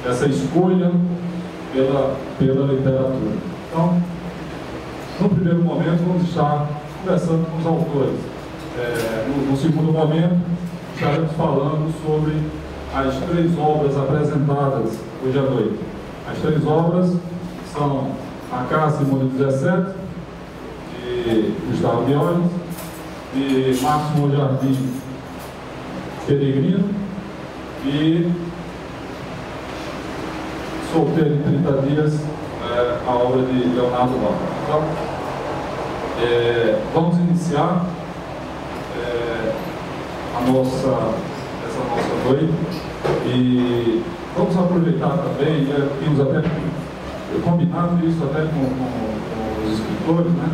essa escolha pela literatura. Então, no primeiro momento, vamos estar conversando com os autores. No segundo momento, estaremos falando sobre as 3 obras apresentadas hoje à noite. As 3 obras são A Caça em Mundo 17, de Gustavo Biolnes, de Máximo Jardim Peregrino e Solteiro em 30 Dias, a obra de Leonardo Barros. Então, vamos iniciar essa nossa noite e vamos aproveitar também, temos até combinado isso até com os escritores, né,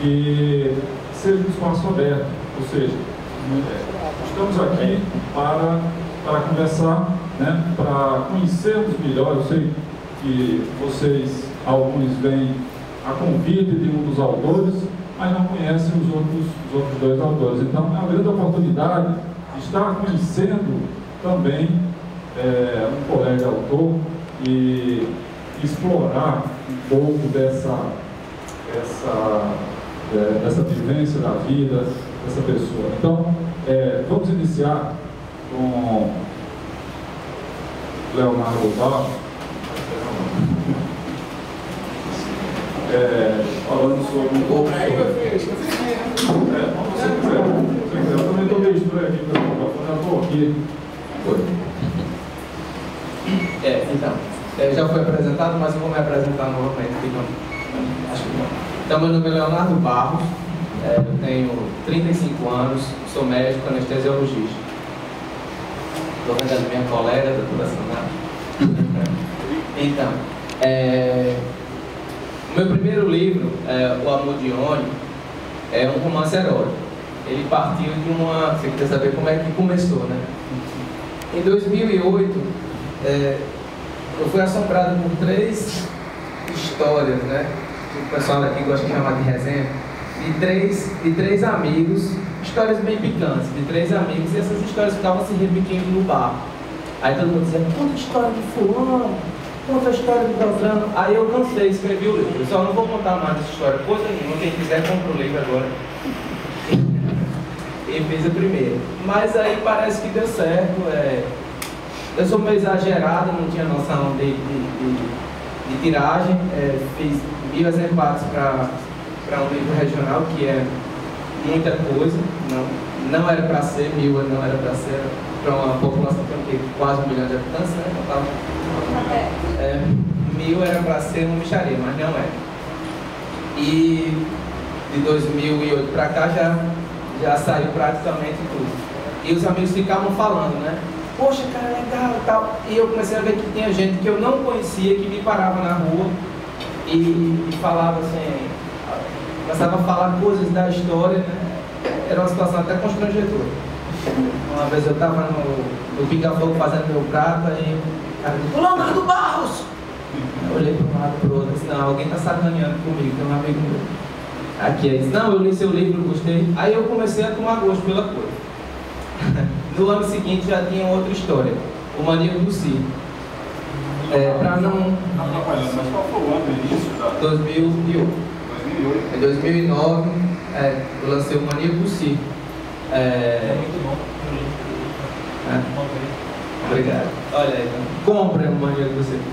que seja um espaço aberto, ou seja, estamos aqui para conversar, né, para conhecermos melhor. Eu sei que vocês, alguns vêm a convite de um dos autores, mas não conhecem os outros 2 autores. Então, é uma grande oportunidade de estar conhecendo também um colega autor e explorar um pouco dessa vivência da vida dessa pessoa. Então, vamos iniciar com Leonardo Barros, falando sobre um pouco eu também estou meio estranho aqui, eu estou aqui. Então, já foi apresentado, mas eu vou me apresentar novamente. Então, meu nome é Leonardo Barros, eu tenho 35 anos, sou médico anestesiologista. Estou vendo a minha colega, doutora Sanara. Então, o meu primeiro livro, O Amor de Oni, é um romance erótico. Ele partiu de uma... Você quer saber como é que começou, né? Em 2008, eu fui assombrado por 3 histórias, né? Que o pessoal aqui gosta de chamar de resenha. De três amigos, histórias bem picantes, de 3 amigos, e essas histórias ficavam se repetindo no bar. Aí todo mundo dizia, conta a história de fulano, conta a história de Beltrano. Aí eu cansei, escrevi o livro. Eu só não vou contar mais essa história, coisa nenhuma. Quem quiser compra o livro agora. E fiz a primeira. Mas aí parece que deu certo. Eu sou meio exagerado, não tinha noção de tiragem. Fiz 1000 exemplares para um livro regional, que é muita coisa. Não era para ser 1000, não era para ser para uma população que tem quase 1 milhão de habitantes, né? Então, 1000 era para ser uma mixaria, mas não é. E de 2008 para cá já saiu praticamente tudo. E os amigos ficavam falando, né? Poxa, cara, legal e tal. E eu comecei a ver que tinha gente que eu não conhecia, que me parava na rua e falava assim, começava a falar coisas da história, né? Era uma situação até constrangedora. Uma vez eu estava no Pica-Fogo fazendo meu prato, aí o cara disse, Leonardo Barros! Eu olhei para um lado e para o outro e disse, não, alguém está sacaneando comigo, tem um amigo meu. Aqui ele disse, não, eu li seu livro, gostei. Aí eu comecei a tomar gosto pela coisa. No ano seguinte já tinha outra história, O Maníaco do Circo. Para não... Mas qual foi o ano do início? 2008. 2008? Em 2009, eu lancei O Maníaco do Circo. Muito bom. Obrigado. Olha aí, então. Comprem O Maníaco do Circo.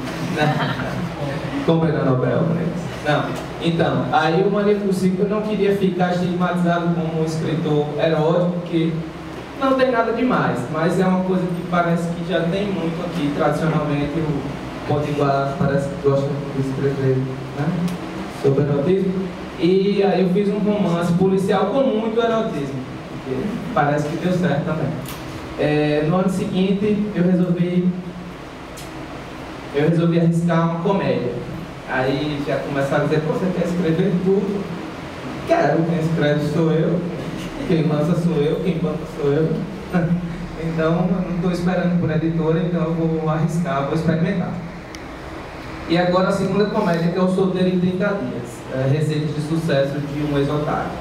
Comprem na Nobel, né? Não. Então, aí O Maníaco do Circo, eu não queria ficar estigmatizado como um escritor erótico, porque não tem nada demais, mas é uma coisa que parece que já tem muito aqui, tradicionalmente, o Potiguar parece que gosta de escrever, né, sobre erotismo. E aí eu fiz um romance policial com muito erotismo, que parece que deu certo também. No ano seguinte, eu resolvi arriscar uma comédia. Aí já começaram a dizer, pô, você quer escrever tudo? Quero, quem escreve sou eu, quem lança sou eu, quem banca sou eu. Então, eu não estou esperando por editora, então eu vou arriscar, vou experimentar. E agora a segunda comédia, que é O Solteiro em 30 Dias, receitas de sucesso de um ex-otário.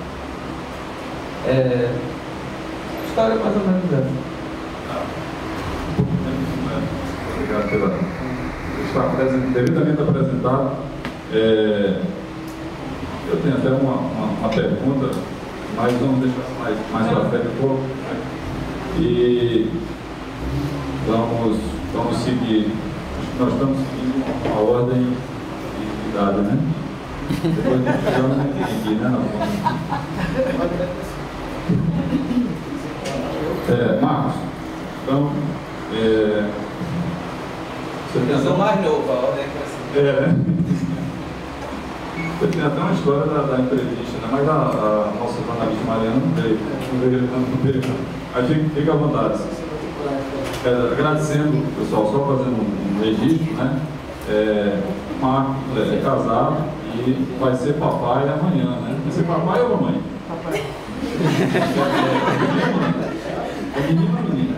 História mais ou menos essa. Obrigado pela está devidamente apresentado. Eu tenho até uma pergunta, mas vamos deixar mais para frente um pouco, né? E vamos seguir. Acho que nós estamos seguindo uma ordem de idade, né? Depois de chegar no aqui, né? Marcos, então, você tem Eu sou mais novo, a ordem é assim. né? Você tem até uma história da entrevista, né? Mas a nossa jornalista Mariana não veio. Aí fica à vontade. Agradecendo, pessoal, só fazendo um registro, né? O Marcos é casado e vai ser papai amanhã, né? Vai ser papai ou mamãe? Papai. É menino ou menina?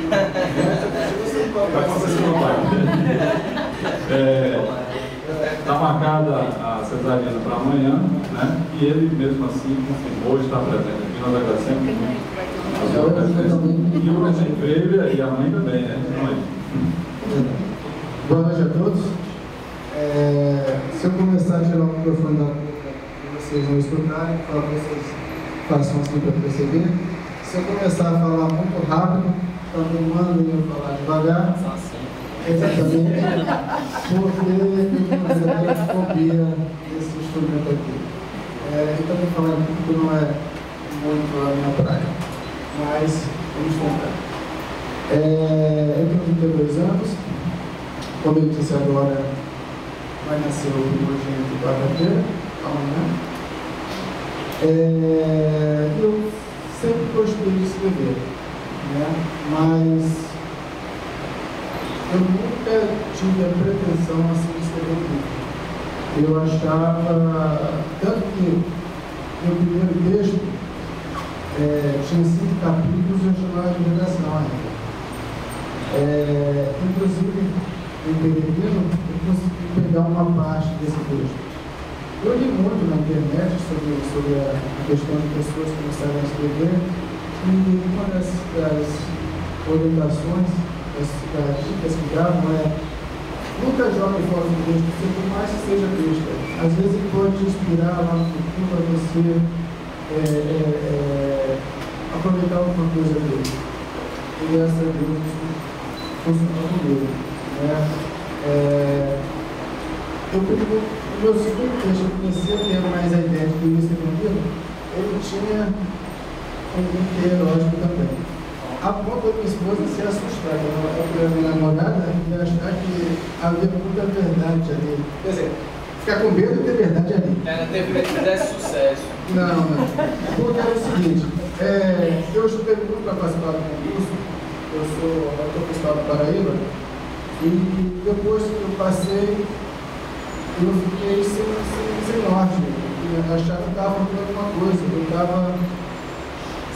Vai ser papai. Está marcada a cesariana para amanhã, né? E ele mesmo assim confirmou estar presente aqui. Nós agradecemos a sua presença. E o presente veio e a mãe também, né? Boa noite a todos. Se eu começar a tirar o microfone da boca e vocês não escutarem, para vocês façam assim para perceber. Se eu começar a falar muito rápido, também mandem eu falar devagar. Exatamente, porque eu tenho fobia desse instrumento aqui. E também falar em público não é muito a minha praia, mas vamos tentar. Eu tenho 32 anos, como eu disse agora, vai nascer o primogênito de quarta-feira, amanhã. Eu sempre gostei de escrever, né? Mas eu nunca tive a pretensão assim de escrever um livro. Eu achava, tanto que meu primeiro texto tinha 5 capítulos e eu chamava de redação ainda. Inclusive, em Peregrino, eu consegui pegar uma parte desse texto. Eu li muito na internet sobre a questão de pessoas que começaram a escrever, e uma das orientações, das dicas que davam nunca jogue fora do texto, por mais que seja texto. Às vezes ele pode te inspirar lá no futuro para você aproveitar alguma coisa dele. E graças a Deus isso funcionou comigo. O meu segundo texto, eu comecei a ter mais a ideia de que eu ia escrever um livro, ele tinha um link erótico também. A ponto da minha esposa se assustar, que ela era minha namorada, e achar que havia muita verdade ali. Quer dizer, ficar com medo de ter verdade ali. Ela teve medo de fizesse sucesso. Não. Porque era o seguinte, eu estudei muito para participar do concurso, eu sou autor fiscal da Paraíba, e depois que eu passei, eu fiquei sem norte, eu achava que estava fazendo alguma coisa, eu estava...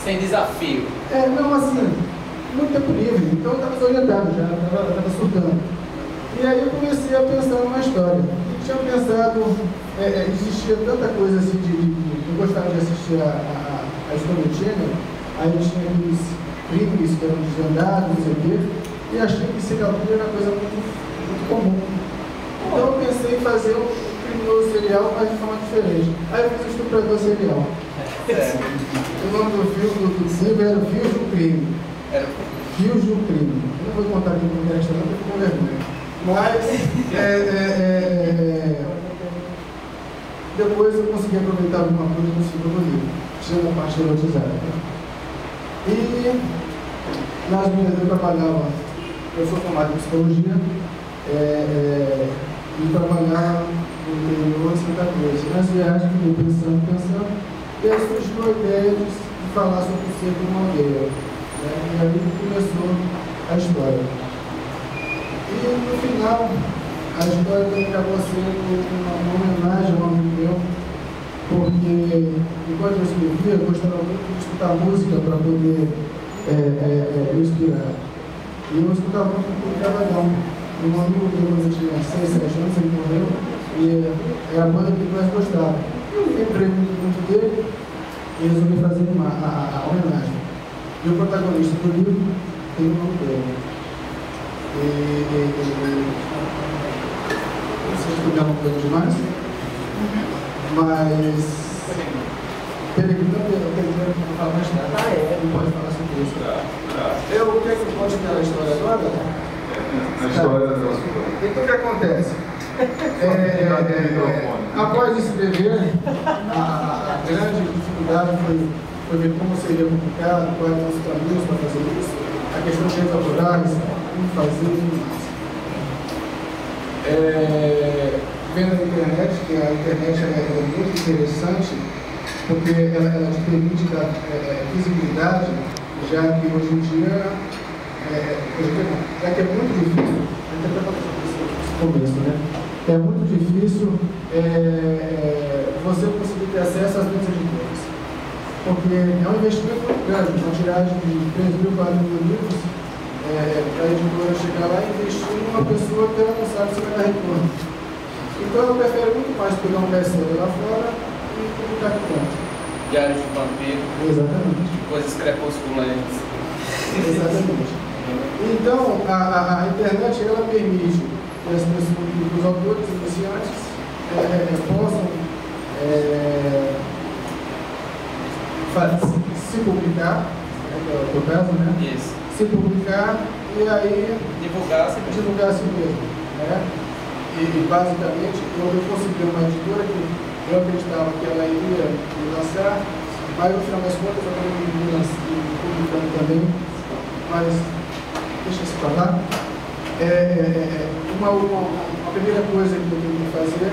Sem desafio. Não, assim, muito tempo livre, então eu estava desorientado já, estava surtando. E aí eu comecei a pensar numa história. Eu tinha pensado, existia tanta coisa assim eu gostava de assistir a Discovery Channel, aí tinha aqueles crimes que eram desvendados, não sei o quê, e achei que serial killer era uma coisa muito comum. Então eu pensei em fazer um criminoso serial, mas de forma diferente. Aí eu fiz o estuprador serial. O nome do filme, do livro, era Fios de um Crime. Fios de um Crime. Eu não vou contar aqui no texto, não, porque ficou vergonha. Mas, depois eu consegui aproveitar alguma coisa do segundo livro, tirando a parte erotizada. E, nas minhas, eu trabalhava, eu sou formado em psicologia, e trabalhava no interior de Santa Cruz. Nas viagens, eu fui pensando, e aí surgiu a ideia de falar sobre o ser de uma aldeia. E aí começou a história. E no final, a história acabou sendo uma homenagem a um amigo meu, porque enquanto eu escrevia, eu gostava muito de escutar música para poder me inspirar. E eu escutava muito o Cavadão. Um amigo meu, quando eu tinha 6, 7 anos, ele morreu, e é a banda que eu mais gostava. Eu lembrei muito dele e resolvi fazer a homenagem. E o protagonista do livro tem um nome dele. estudei uma coisa demais. Mas... Peregrino, eu vou falar mais nada. Ah, é, não pode falar sobre isso. Eu quero que conte aquela história agora. A história da sua. Então o que acontece? Após escrever, a grande dificuldade foi ver como seria complicado, quais eram os caminhos para fazer isso, a questão de direitos autorais, como fazer. Vendo a internet, que a internet é muito interessante, porque ela te permite dar visibilidade, já que hoje em dia é muito difícil, começo, né? É muito difícil você conseguir ter acesso às muitas editoras, porque é um investimento muito grande, uma tiragem de 3.000, 4.000 livros, para a editora chegar lá e investir em uma pessoa que ela não sabe se vai dar retorno. Então ela prefere muito mais pegar um best-seller lá fora e publicar aqui dentro. Diário de Vampiro. Exatamente. Coisas crepusculantes. Exatamente. Então, a internet ela permite que os autores iniciantes possam se publicar, que é o teu caso, né? Isso. Se publicar e aí divulgar a si mesmo. Né? E basicamente eu consegui uma editora que eu acreditava que ela iria me lançar, mas no final das contas eu acabei me publicando também, mas deixa isso para lá. Uma primeira coisa que eu tive que fazer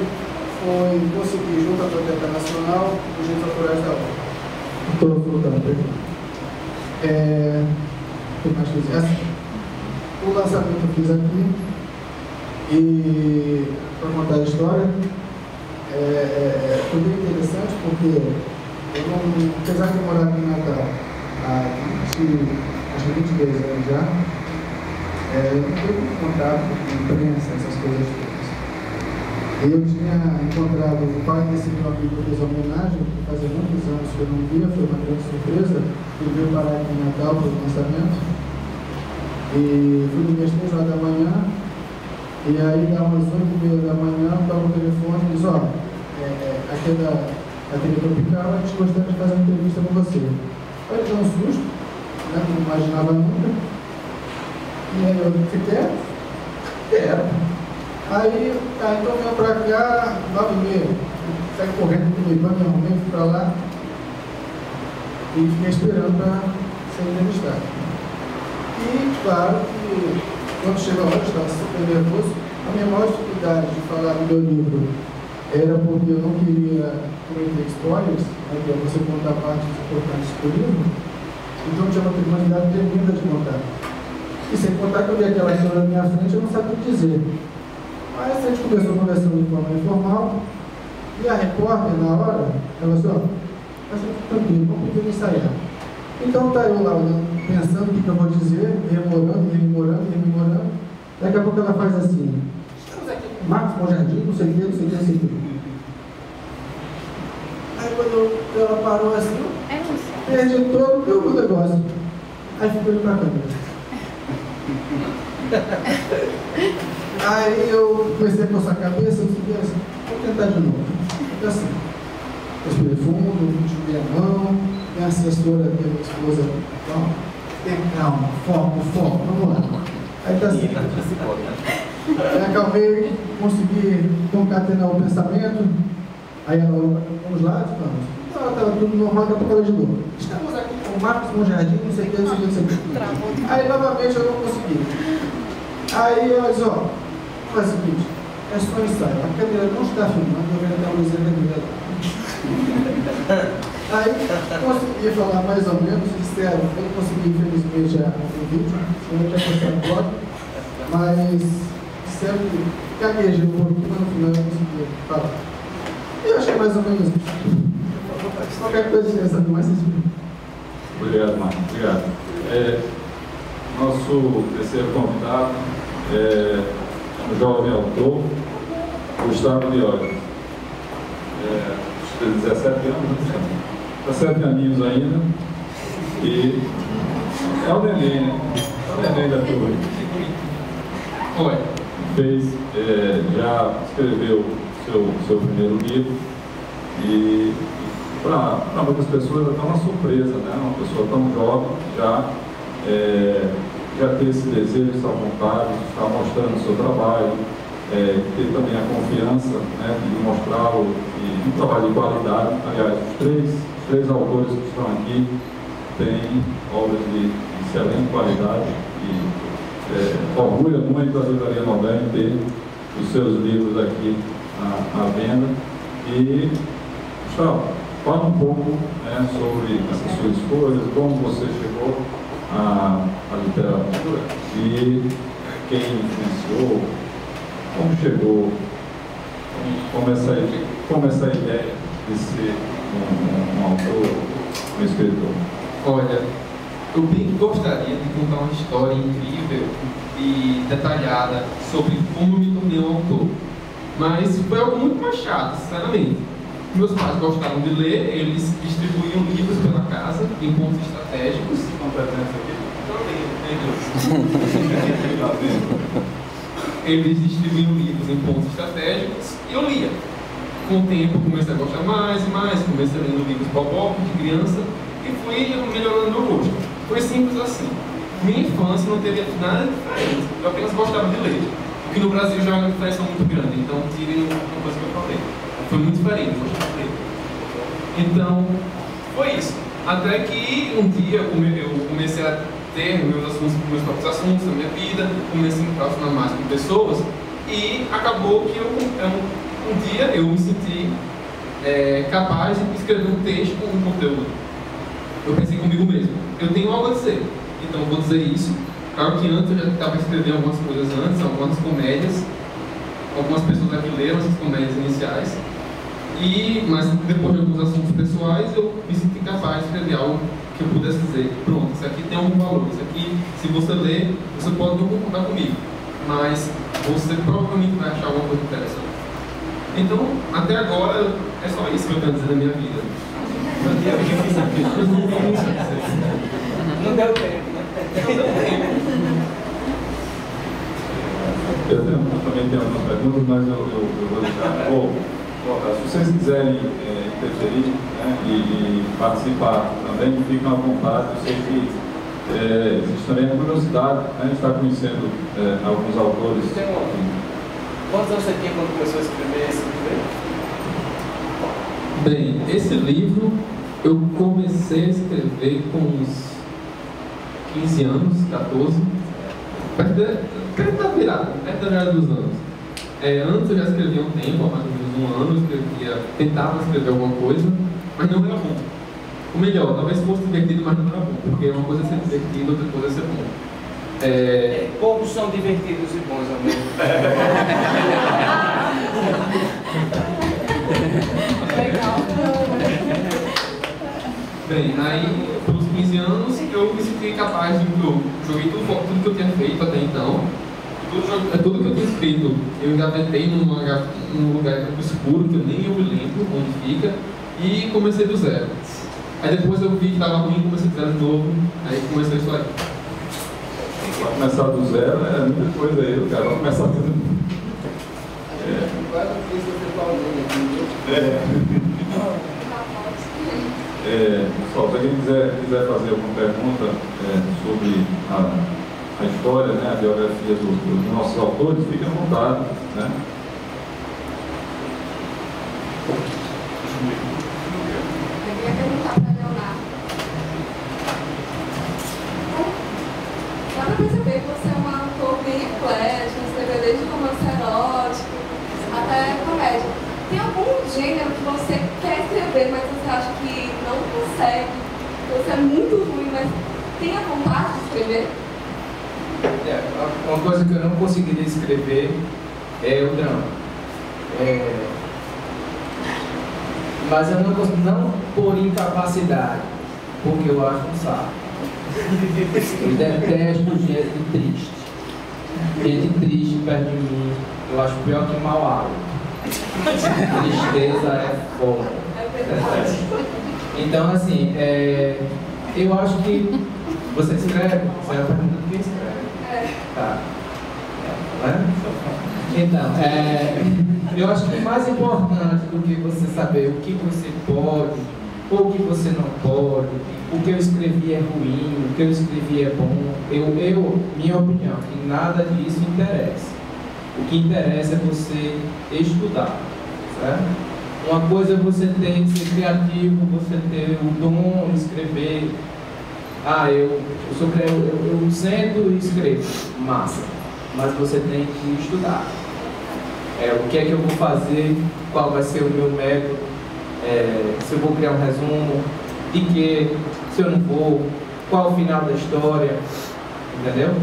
foi conseguir, junto à Biblioteca Nacional, os direitos autorais da obra. Estou voltando, perfeito. O que mais fizesse? O lançamento eu fiz aqui. E para contar a história, foi bem interessante porque eu não, apesar de morar aqui em Natal há 22 anos já, eu não tive contato com imprensa, essas coisas todas. Eu tinha encontrado o pai desse meu amigo que fez a homenagem, que fazia muitos anos que eu não via, foi uma grande surpresa. Ele veio parar aqui em Natal para o lançamento. E fui no mês 3 horas da manhã. E aí, dá umas 8h30 da manhã, toca o telefone e diz: ó, aqui é da TV Tropical, a gente gostaria de fazer uma entrevista com você. Aí ele deu um susto, né, não imaginava nunca. E aí eu disse: quer? Quero. Aí, então venho pra cá, 9h30. Saí correndo com o meu me arrumei, fui pra lá e fiquei esperando para ser entrevistado. E, claro, que quando chegou a hora, eu estava super nervoso. A minha maior dificuldade de falar do meu livro era porque eu não queria cometer spoilers, né, que é você contar partes importantes do livro. Então eu tinha uma curiosidade tremenda de contar. E sem contar que eu vi aquela história na minha frente, eu não sabia o que dizer. Mas a gente começou conversando de forma informal, e a repórter, na hora, ela disse: ó, mas tranquilo, vamos primeiro ensaiar. Então tá eu lá pensando o que eu vou dizer, rememorando. Daqui a pouco ela faz assim: estamos aqui com Marcos Monjardim, não sei o que. Aí quando ela parou assim, perdi todo o negócio. Aí ficou indo pra câmera. Aí eu comecei a coçar a cabeça, eu disse assim: vou tentar de novo. Então assim, respirei fundo, joguei a mão, minha assessora, minha esposa, então, calma, foco, vamos lá. Aí tá assim. Aí acalmei, consegui concatenar o pensamento. Aí ela olhou para os lados, então estava tudo normal, daqui a pouco ela de novo: estamos aqui com o Marcos Monjardim, não sei o que. Aí novamente eu não consegui. Aí ela diz: ó, faz o seguinte, é só ensaio, a câmera não está filmando, eu vou dar uma luzinha da câmera. Aí consegui falar mais ou menos, sincero, eu não consegui infelizmente o vídeo, senão eu tinha postado foto, mas sempre gaguejei um pouquinho, mas no final eu consegui falar. E eu achei mais ou menos isso. Qualquer coisa que saber mais, vocês viram. Obrigado, Marcos. Obrigado. Nosso terceiro convidado é um jovem autor, Gustavo Diógenes. 17 anos, 17 aninhos ainda, e é o neném, né? É o neném da turma. Oi. Fez já escreveu seu primeiro livro e para muitas pessoas é até uma surpresa, né? Uma pessoa tão jovem já ter esse desejo, essa vontade de estar mostrando o seu trabalho, ter também a confiança, né, de mostrá-lo e um trabalho de qualidade. Aliás, os três autores que estão aqui têm obras de excelente qualidade e orgulha muito a Livraria Nobel em ter os seus livros aqui à venda. E, Gustavo, fala um pouco, né, sobre essas suas escolhas, como você chegou à literatura e quem influenciou, como chegou, como essa ideia de ser um autor, um escritor. Olha, eu bem gostaria de contar uma história incrível e detalhada sobre como me tornei um autor, mas foi algo muito mais chato, sinceramente. Meus pais gostavam de ler, eles distribuíam livros pela casa em pontos estratégicos. Eles distribuíam livros em pontos estratégicos e eu lia. Com o tempo eu comecei a gostar mais e mais, comecei lendo livros bobó de criança e fui melhorando meu gosto. Foi simples assim. Minha infância não teve nada diferente, eu apenas gostava de ler. Porque no Brasil já é uma diferença muito grande, então tirem uma coisa que eu falei. Foi muito diferente, eu gostava de ler. Então, foi isso. Até que um dia eu comecei a ter meus próprios assuntos da minha vida, comecei a me relacionar mais com pessoas e acabou que um dia eu me senti capaz de escrever um texto com um conteúdo. Eu pensei comigo mesmo, eu tenho algo a dizer, então eu vou dizer isso. Claro que antes eu já estava escrevendo algumas coisas antes, algumas comédias, algumas pessoas aqui leram essas comédias iniciais, mas depois de alguns assuntos pessoais eu me senti capaz de escrever algo que eu pudesse dizer, pronto, isso aqui tem algum valor, isso aqui, se você ler, você pode não concordar comigo, mas você provavelmente vai achar alguma coisa interessante. Então, até agora, é só isso que eu quero dizer da minha vida. Não deu tempo. Eu também tenho algumas perguntas, mas eu vou deixar. Se vocês quiserem interferir, né, e participar também, fiquem à vontade. Eu sei que existe também a curiosidade, né, de estar conhecendo alguns autores. Quantos anos você tinha quando começou a escrever esse livro? Bem, esse livro eu comecei a escrever com uns 15 anos, 14, perto da virada dos anos. Antes eu já escrevia um tempo, há mais ou menos um ano, tentava escrever alguma coisa, mas não era bom. O melhor, talvez fosse divertido, mas não era bom, porque uma coisa é ser divertido, outra coisa é ser bom. Poucos são divertidos e bons ao mesmo Bem, aí, pelos 15 anos, eu me senti capaz de... Eu joguei tudo que eu tinha feito até então. Tudo que eu tinha escrito, eu engavetei num lugar escuro, que eu nem me lembro onde fica, e comecei do zero. Aí depois eu vi que estava ruim, comecei do zero de novo, aí comecei isso aí. Vai começar do zero, muita coisa aí, o cara vai começar tudo. Pessoal, se alguém quiser fazer alguma pergunta sobre a história, né, a biografia dos nossos autores, fiquem à vontade, né? Eu queria perguntar para Leonardo. Dá para perceber que você é um autor bem eclético, escreveu desde romance erótico até comédia. Tem algum gênero que você quer escrever, mas você acha que não consegue? Você é muito ruim, mas tem a vontade de escrever? Uma coisa que eu não conseguiria escrever é o drama. Mas eu não por incapacidade, porque eu acho um saco. Eu detesto gente triste. Gente triste perto de mim, eu acho pior que mau hálito. Tristeza é foda. Então, assim, eu acho que você escreve, você é a pergunta de quem escreve. Tá. Então, eu acho que mais importante do que você saber o que você pode ou o que você não pode, o que eu escrevi é ruim, o que eu escrevi é bom, minha opinião, que nada disso interessa. O que interessa é você estudar, certo? Uma coisa é você ter que ser criativo, você ter o dom de escrever. Eu sento e escrevo, massa, mas você tem que estudar. O que é que eu vou fazer, qual vai ser o meu método, se eu vou criar um resumo, de que, se eu não vou, qual o final da história, entendeu?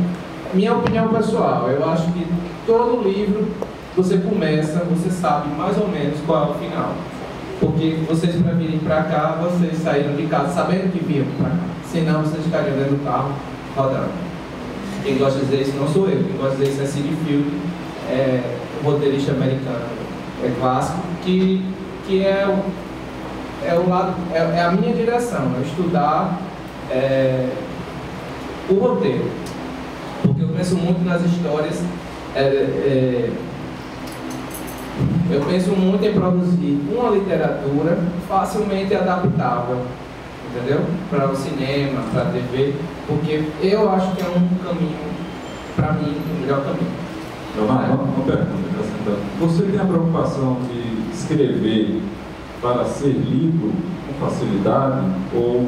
Minha opinião pessoal, eu acho que todo livro, você começa, você sabe mais ou menos qual é o final. Porque vocês, para virem para cá, vocês saíram de casa sabendo que vinham para cá. Senão, vocês ficariam dentro do carro rodando. Quem gosta de dizer isso não sou eu. Quem gosta de dizer isso é Sid Field, um roteirista americano clássico, que é a minha direção, é estudar o roteiro. Porque eu penso muito nas histórias. Eu penso muito em produzir uma literatura facilmente adaptável, entendeu? Para o cinema, para a TV, porque eu acho que é um caminho, para mim, o melhor caminho. Uma pergunta, você tem a preocupação de escrever para ser lido com facilidade ou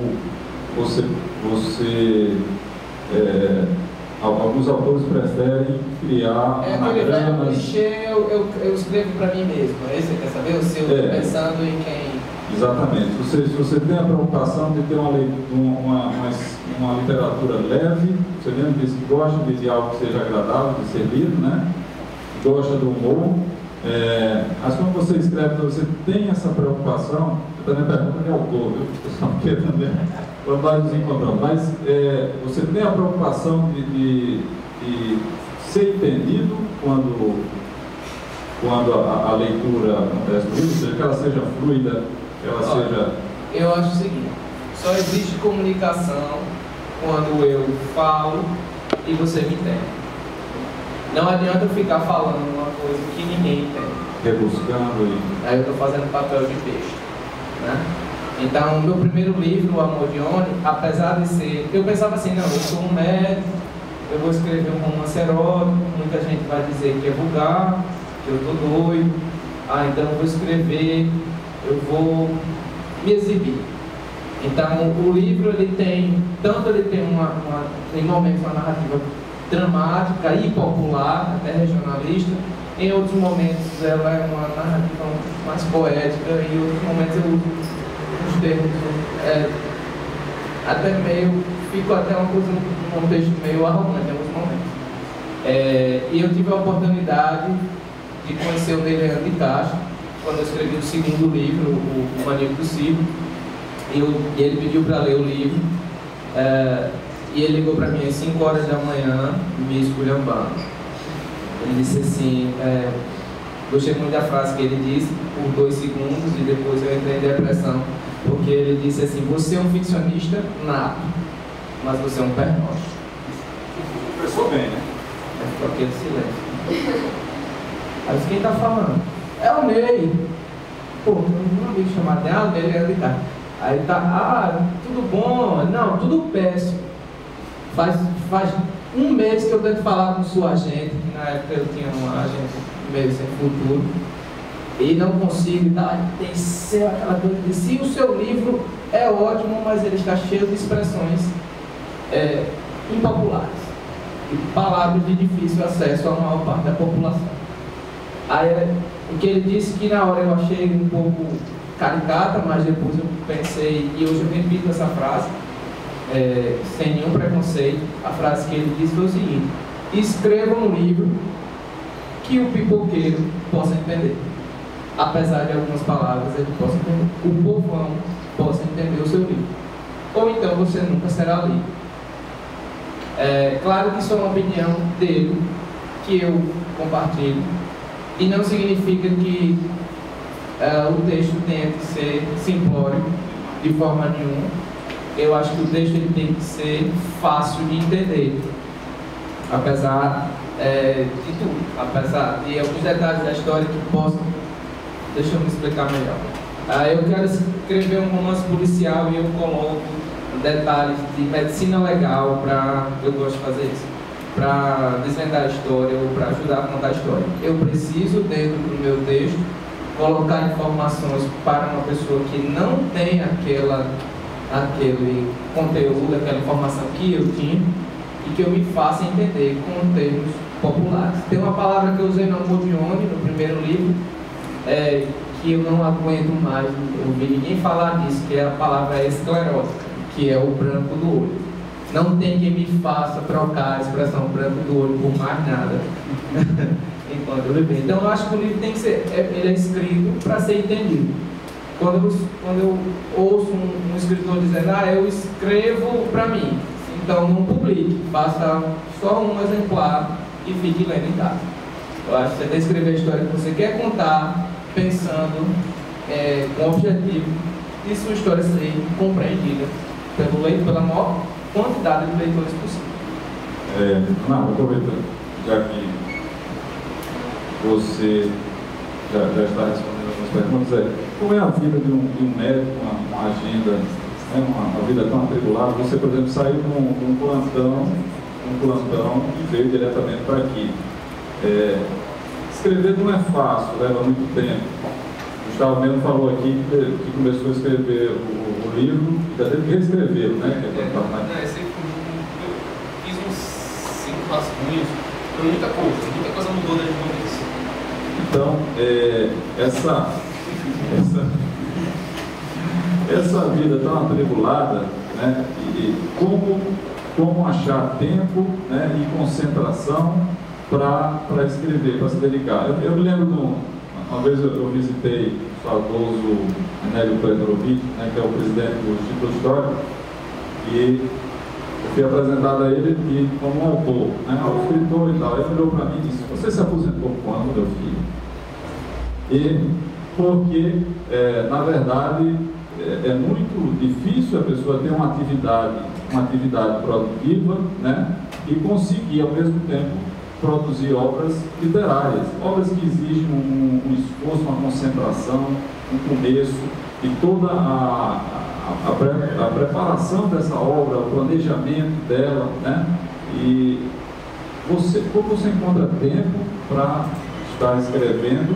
alguns autores preferem criar anagramas? Clichê, eu escrevo para mim mesmo. É isso que você quer saber? Se eu estou pensando em quem... Exatamente. Você tem a preocupação de ter uma literatura leve, você mesmo disse que gosta de algo que seja agradável de ser lido, né? Gosta do humor. Mas quando você escreve, você tem essa preocupação, eu também pergunto quem é autor, viu? Porque também quando nós nos encontramos, mas você tem a preocupação de ser entendido quando a leitura acontece no livro, ou seja, que ela seja fluida, que ela seja... Eu acho o seguinte, só existe comunicação quando eu falo e você me entende. Não adianta eu ficar falando uma coisa que ninguém entende. Rebuscando e... Aí eu estou fazendo papel de peixe, né? Então, o meu primeiro livro, O Amor de Oni, apesar de ser... Eu pensava assim, não, eu sou um médico, eu vou escrever um romance erótico, muita gente vai dizer que é vulgar, que eu estou doido, então eu vou escrever, eu vou me exibir. Então, o livro, ele tem em momentos uma narrativa dramática e popular, até regionalista. Em outros momentos ela é uma narrativa mais poética, e em outros momentos eu uso os termos até meio, fico até uma coisa, um texto meio arrogante em alguns momentos. E eu tive a oportunidade de conhecer o Leandro de Castro quando eu escrevi o segundo livro, o Maníaco do Circo, e ele pediu para ler o livro. E ele ligou para mim às 5 horas da manhã, me esculhambando. Ele disse assim, gostei muito da frase que ele disse, por 2 segundos, e depois eu entrei em depressão, porque ele disse assim, você é um ficcionista nato, mas você é um pernóstico. Começou bem, né? Ficou aquele silêncio. Aí disse, quem está falando? É o Ney. Pô, um amigo chamado Ney, ele é de cá. Aí tá, tudo bom? Não, tudo péssimo. Faz um mês que eu tento falar com sua agente, que na época eu tinha uma agente meio sem futuro, e não consigo, tem ser aquela coisa de se o seu livro é ótimo, mas ele está cheio de expressões impopulares e palavras de difícil acesso à maior parte da população. Aí o que ele disse, que na hora eu achei um pouco caricata, mas depois eu pensei, e hoje eu repito essa frase, sem nenhum preconceito. A frase que ele disse foi o seguinte: escreva um livro que o pipoqueiro possa entender, apesar de algumas palavras ele possa entender, o povão possa entender o seu livro, ou então você nunca será lido. Claro que isso é uma opinião dele, que eu compartilho, e não significa que o texto tenha que ser simplório de forma nenhuma. Eu acho que o texto ele tem que ser fácil de entender, apesar de tudo, apesar de alguns detalhes da história que possam. Deixa eu me explicar melhor. Eu quero escrever um romance policial e eu coloco detalhes de medicina legal eu gosto de fazer isso, para desvendar a história ou para ajudar a contar a história. Eu preciso, dentro do meu texto, colocar informações para uma pessoa que não tem aquele conteúdo, aquela informação que eu tinha, e que eu me faça entender com termos populares. Tem uma palavra que eu usei no Amor de Oni, no primeiro livro, que eu não aguento mais ouvir ninguém falar nisso, que é a palavra esclerótica, que é o branco do olho. Não tem quem me faça trocar a expressão branco do olho por mais nada enquanto eu beber. Então eu acho que o livro tem que ser, ele é escrito para ser entendido. Quando eu ouço um escritor dizendo, eu escrevo para mim, então não publique, faça só um exemplar e fique lendo em casa. Eu acho que você tem que escrever a história que você quer contar, pensando com o objetivo de sua história ser compreendida pelo leitor, pela maior quantidade de leitores possível. Aproveitando, já que você já está respondendo algumas perguntas, como é a vida de um médico, uma agenda, uma vida tão atribulada? Você, por exemplo, saiu de um plantão e veio diretamente para aqui. Escrever não é fácil, leva muito tempo. O Gustavo mesmo falou aqui que começou a escrever o livro e já teve que reescrever, né? Eu fiz uns 5 rascunhos, foi muita coisa mudou desde o começo. Então, essa vida tão atribulada, né? E como achar tempo, né? E concentração para escrever, para se dedicar. Eu me lembro uma vez eu visitei o saudoso Nélio Pletrovic, né, que é o presidente do Instituto Histórico, e eu fui apresentado a ele como um autor, né, um escritor e tal. Ele olhou para mim e disse: "Você se aposentou quando, meu filho?" E porque, na verdade, é muito difícil a pessoa ter uma atividade produtiva, né, e conseguir, ao mesmo tempo, produzir obras literárias, obras que exigem um esforço, uma concentração, um começo, e toda a preparação dessa obra, o planejamento dela, né? E como você encontra tempo para estar escrevendo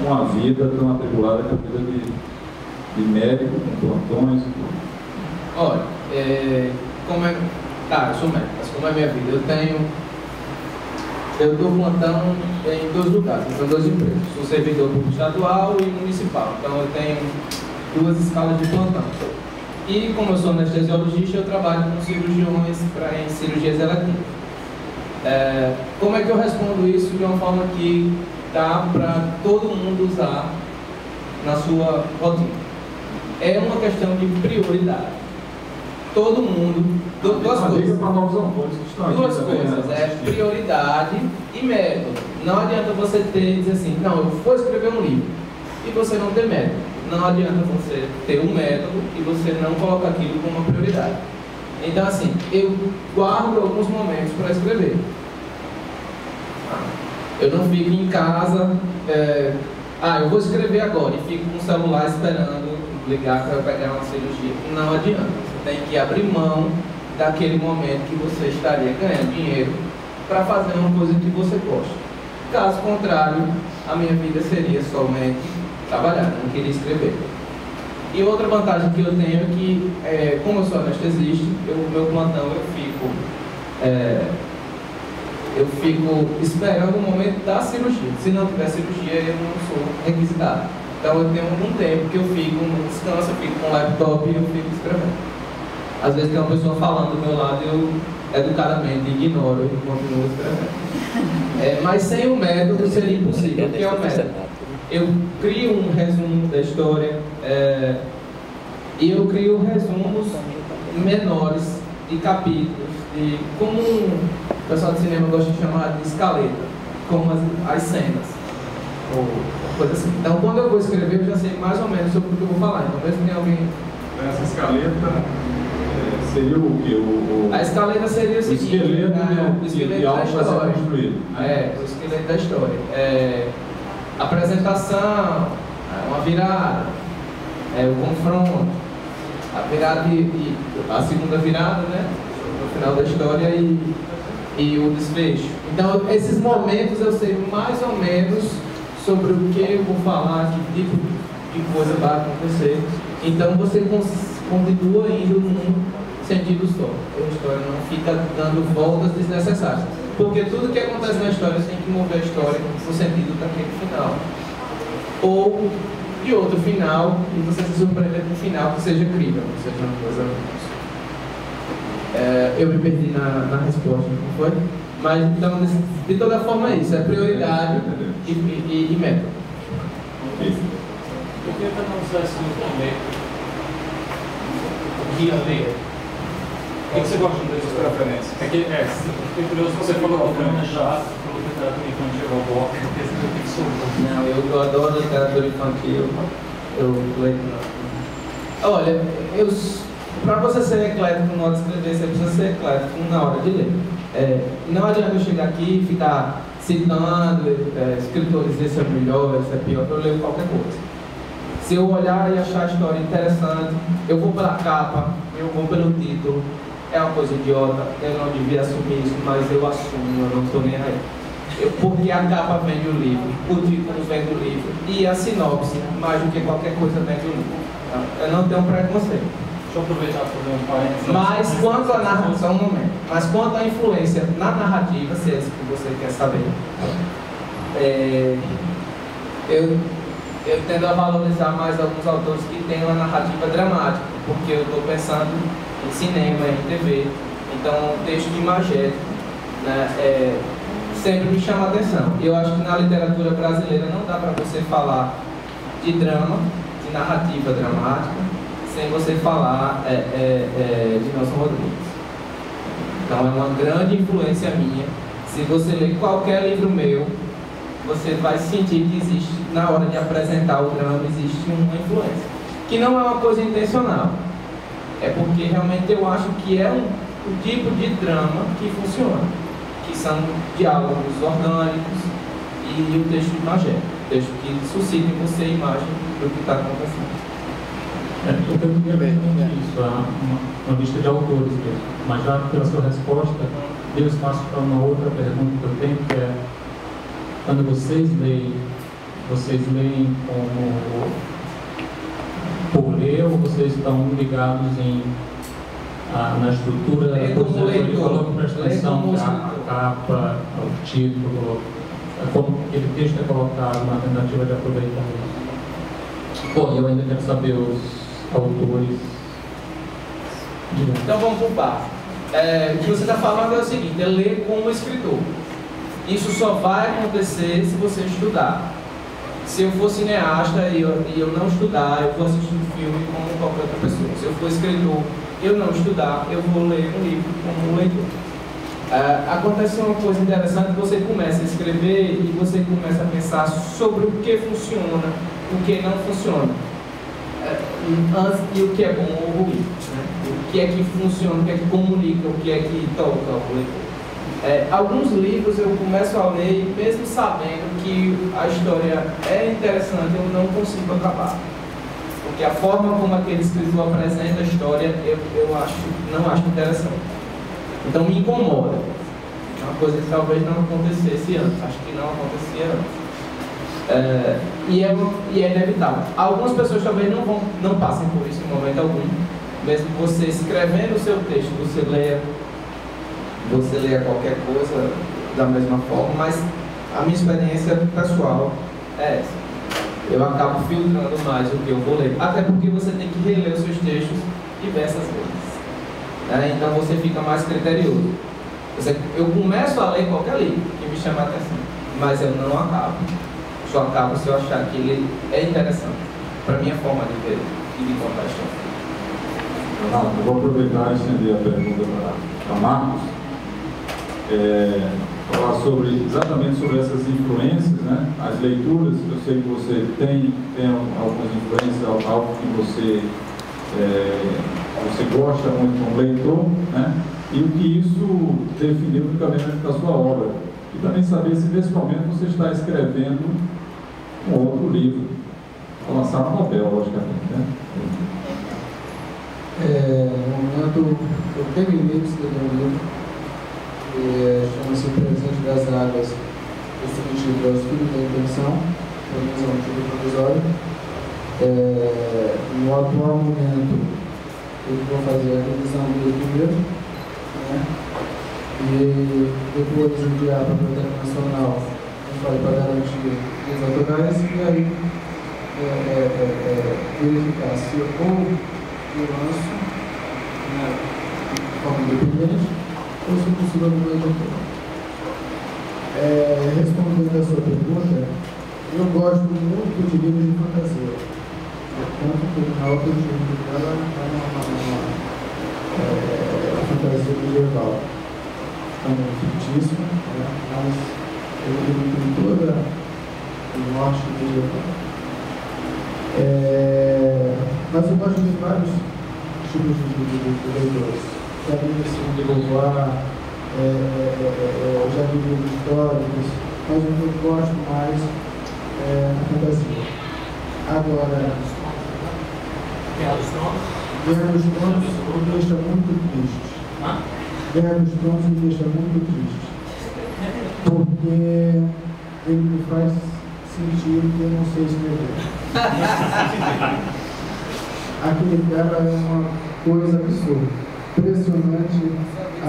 uma vida tão atribulada que a vida de médico, com plantões? Olha, eu sou médico, mas como é a minha vida? Eu dou plantão em 2 lugares, em 2 empresas. Sou servidor público estadual e municipal. Então eu tenho 2 escalas de plantão. E como eu sou anestesiologista, eu trabalho com cirurgiões em cirurgias eletivas. Como é que eu respondo isso de uma forma que dá para todo mundo usar na sua rotina? É uma questão de prioridade. Todo mundo, duas coisas. Duas coisas, prioridade e método. Não adianta você dizer assim, não, eu vou escrever um livro e você não ter método. Não adianta você ter um método e você não colocar aquilo como uma prioridade. Então, assim, eu guardo alguns momentos para escrever. Eu não fico em casa, eu vou escrever agora e fico com o celular esperando ligar para eu pegar uma cirurgia. Não adianta. Tem que abrir mão daquele momento que você estaria ganhando dinheiro para fazer uma coisa que você gosta. Caso contrário, a minha vida seria somente trabalhar, não queria escrever. E outra vantagem que eu tenho é que, como eu sou anestesista, meu plantão eu fico esperando o momento da cirurgia. Se não tiver cirurgia, eu não sou requisitado. Então eu tenho algum tempo que eu fico no descanso, eu fico com o laptop e eu fico escrevendo. Às vezes tem uma pessoa falando do meu lado e eu educadamente ignoro e continuo escrevendo. Mas sem o método seria impossível. O que é o método? Eu crio um resumo da história e eu crio resumos menores de capítulos, como o pessoal de cinema gosta de chamar de escaleta, como as cenas, ou coisa assim. Então quando eu vou escrever eu já sei mais ou menos sobre o que eu vou falar. Então mesmo que alguém... Essa escaleta seria o quê? A escaleta seria o seguinte, esqueleto o esqueleto de da algo vai ser história. construído. O esqueleto da história. Apresentação, uma virada, o confronto, a virada a segunda virada, né? No final da história e o desfecho. Então, esses momentos eu sei mais ou menos sobre o que eu vou falar, que tipo de coisa vai acontecer. Então, você continua indo num sentido só. A história não fica dando voltas desnecessárias. Porque tudo que acontece na história você tem que mover a história no sentido daquele final. Ou de outro final, e você se surpreender com um final que seja crível, que seja uma coisa. Eu me perdi na resposta, não foi? Mas então, de toda forma é isso, é prioridade e método. Eu queria tentar usar isso no momento. Guia ler. O que você gosta de suas preferências? Fiquei curioso, você falou que não é chato, falou que literatura infantil é bom, porque você tem que soltar. Não, eu adoro literatura infantil. Eu leio. Olha, para você ser eclético na hora de escrever, você precisa ser eclético na hora de ler. Não adianta eu chegar aqui e ficar citando escritores, esse é melhor, esse é pior, eu leio qualquer coisa. Se eu olhar e achar a história interessante, eu vou pela capa, eu vou pelo título. É uma coisa idiota, eu não devia assumir isso, mas eu assumo, eu não estou nem aí. Porque a capa vem do livro, o título vem do livro e a sinopse, mais do que qualquer coisa, vem do livro. Eu não tenho preconceito. Deixa eu aproveitar para fazer um parênteses. Mas quanto à narração, um momento. Mas quanto à influência na narrativa, se é isso que você quer saber, eu tendo a valorizar mais alguns autores que têm uma narrativa dramática, porque eu estou pensando em cinema, em TV. Então, o texto de imagético, né, sempre me chama a atenção. Eu acho que na literatura brasileira não dá para você falar de drama, de narrativa dramática, sem você falar de Nelson Rodrigues. Então, é uma grande influência minha. Se você ler qualquer livro meu, você vai sentir que existe, na hora de apresentar o drama, existe uma influência. Que não é uma coisa intencional. É porque realmente eu acho que é um tipo de drama que funciona. Que são diálogos orgânicos e o texto imagético. O texto que suscita em você a imagem do que está acontecendo. Eu queria ver isso, uma lista de autores mesmo. Mas já pela sua resposta, deu espaço para uma outra pergunta que eu tenho, que é: quando vocês leem como por ler, ou vocês estão ligados na estrutura da coisa? Ele falou que presta atenção a capa, o título, como aquele texto é colocado, uma tentativa de aproveitar isso. Bom, eu ainda quero saber os autores. Então vamos por parte. O que você está falando é o seguinte: é ler como escritor. Isso só vai acontecer se você estudar. Se eu for cineasta e eu não estudar, eu vou assistir um filme como qualquer outra pessoa. Se eu for escritor e eu não estudar, eu vou ler um livro como um leitor. Acontece uma coisa interessante: você começa a escrever e você começa a pensar sobre o que funciona, o que não funciona. E o que é bom ou ruim, né? O que é que funciona, o que é que comunica, o que é que toca o leitor. Alguns livros eu começo a ler, mesmo sabendo que a história é interessante, eu não consigo acabar. Porque a forma como aquele escritor apresenta a história, eu não acho interessante. Então me incomoda. É uma coisa que talvez não acontecesse antes, acho que não acontecia antes. E é inevitável. Algumas pessoas talvez não passem por isso em momento algum. Mesmo você escrevendo o seu texto, você leia qualquer coisa da mesma forma, mas a minha experiência pessoal é essa. Eu acabo filtrando mais o que eu vou ler. Até porque você tem que reler os seus textos diversas vezes. Então você fica mais criterioso. Eu começo a ler qualquer livro que me chama a atenção, mas eu não acabo. Só acabo se eu achar que ele é interessante para a minha forma de ver e de contar a história. Eu vou aproveitar e estender a pergunta para Marcos. Falar exatamente sobre essas influências, né? As leituras. Eu sei que você tem algumas influências, algo que você você gosta muito como leitor, né? E o que isso definiu no caminho da sua obra. E também saber se nesse momento você está escrevendo um outro livro, a lançar uma novela, logicamente, né? No momento, eu terminei de escrever um livro, chama-se O Presente das Águas, definitivo aos Filhos da Intenção, pelo menos é um título provisório. No atual momento, eu vou fazer a revisão dele primeiro, né? E depois enviar para a Biblioteca Nacional, para garantir os autorais, e aí verificar se eu lanço, né, de forma independente, ou se possível no meu editor. Respondendo a sua pergunta, eu gosto muito de livros de fantasia. Tanto que na outra livro dela é uma fantasia medieval. Também fictícia, né, mas eu tenho toda o norte medieval. Mas eu gosto de vários tipos de leitores. Já li de Beauvoir, já li livros históricos, mas o que eu gosto mais é a fantasia. Agora, Guerra dos Tronos me deixa muito triste. Guerra dos Tronos me deixa muito triste. Porque ele me faz sentir que eu não sei escrever. Aquele cara é uma coisa absurda. Impressionante a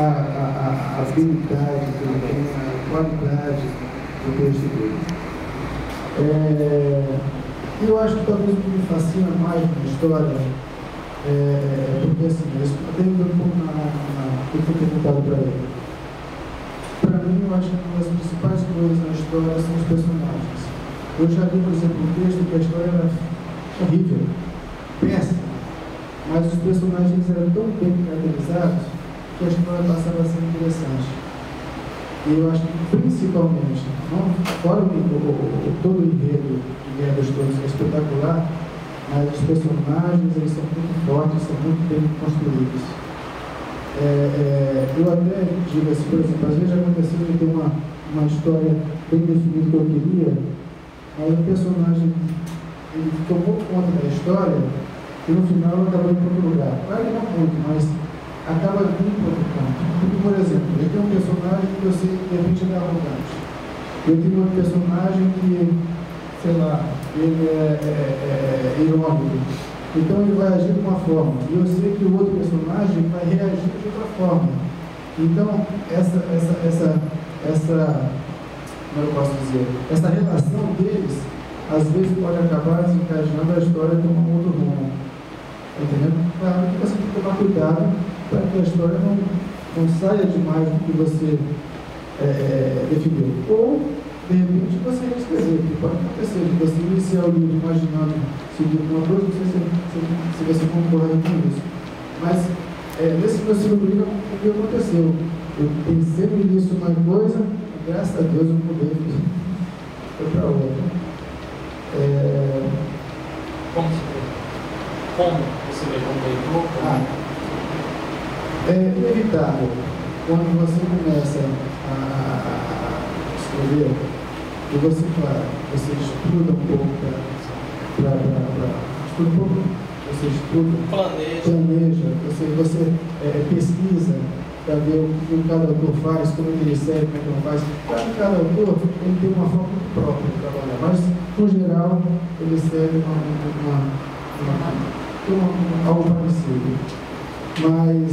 habilidade que ele tem, a qualidade do texto dele. Eu acho que talvez o que me fascina mais na história porque assim, eu tenho um pouco que foi perguntado para ele. Para mim, eu acho que uma das principais coisas na história são os personagens. Eu já li, por exemplo, um texto que a história era horrível, péssima, mas os personagens eram tão bem caracterizados que a história passava a ser interessante. E eu acho que, principalmente, não fora todo o enredo de Guerra dos Tronos, que é espetacular, mas os personagens, eles são muito fortes, são muito bem construídos. Eu até digo assim, por exemplo, às vezes já aconteceu de ter uma história bem definida que eu queria, mas o personagem ele tomou conta da história e no final acabou indo para outro lugar. Claro que não muito, mas acaba vindo para outro canto. Porque, por exemplo, eu tenho um personagem que eu sei que de repente ele é arrogante. Eu tenho um personagem que, sei lá, ele é irônico. Então ele vai agir de uma forma. E eu sei que o outro personagem vai reagir de outra forma. Então, como eu posso dizer, essa relação deles, às vezes pode acabar desencadeando a história de um outro rumo. Entendeu? Claro que você tem que tomar cuidado para que a história não saia demais do que você definiu. Ou, de repente, você reescrever, porque pode acontecer de você iniciar o livro imaginando seguir uma coisa, não sei se você concorda com isso. Mas, nesse meu segundo livro, o que aconteceu? Eu pensei no início uma coisa, e, graças a Deus eu mudei, foi para outra. Como você vê como leitor? É inevitável, quando você começa a escrever, e você, claro, você estuda um pouco você estuda, planeja, você pesquisa para ver o que cada autor faz, como ele recebe, como ele não faz. Cada autor ele tem uma forma muito própria de trabalhar, mas, no geral, ele serve algo parecido. Mas,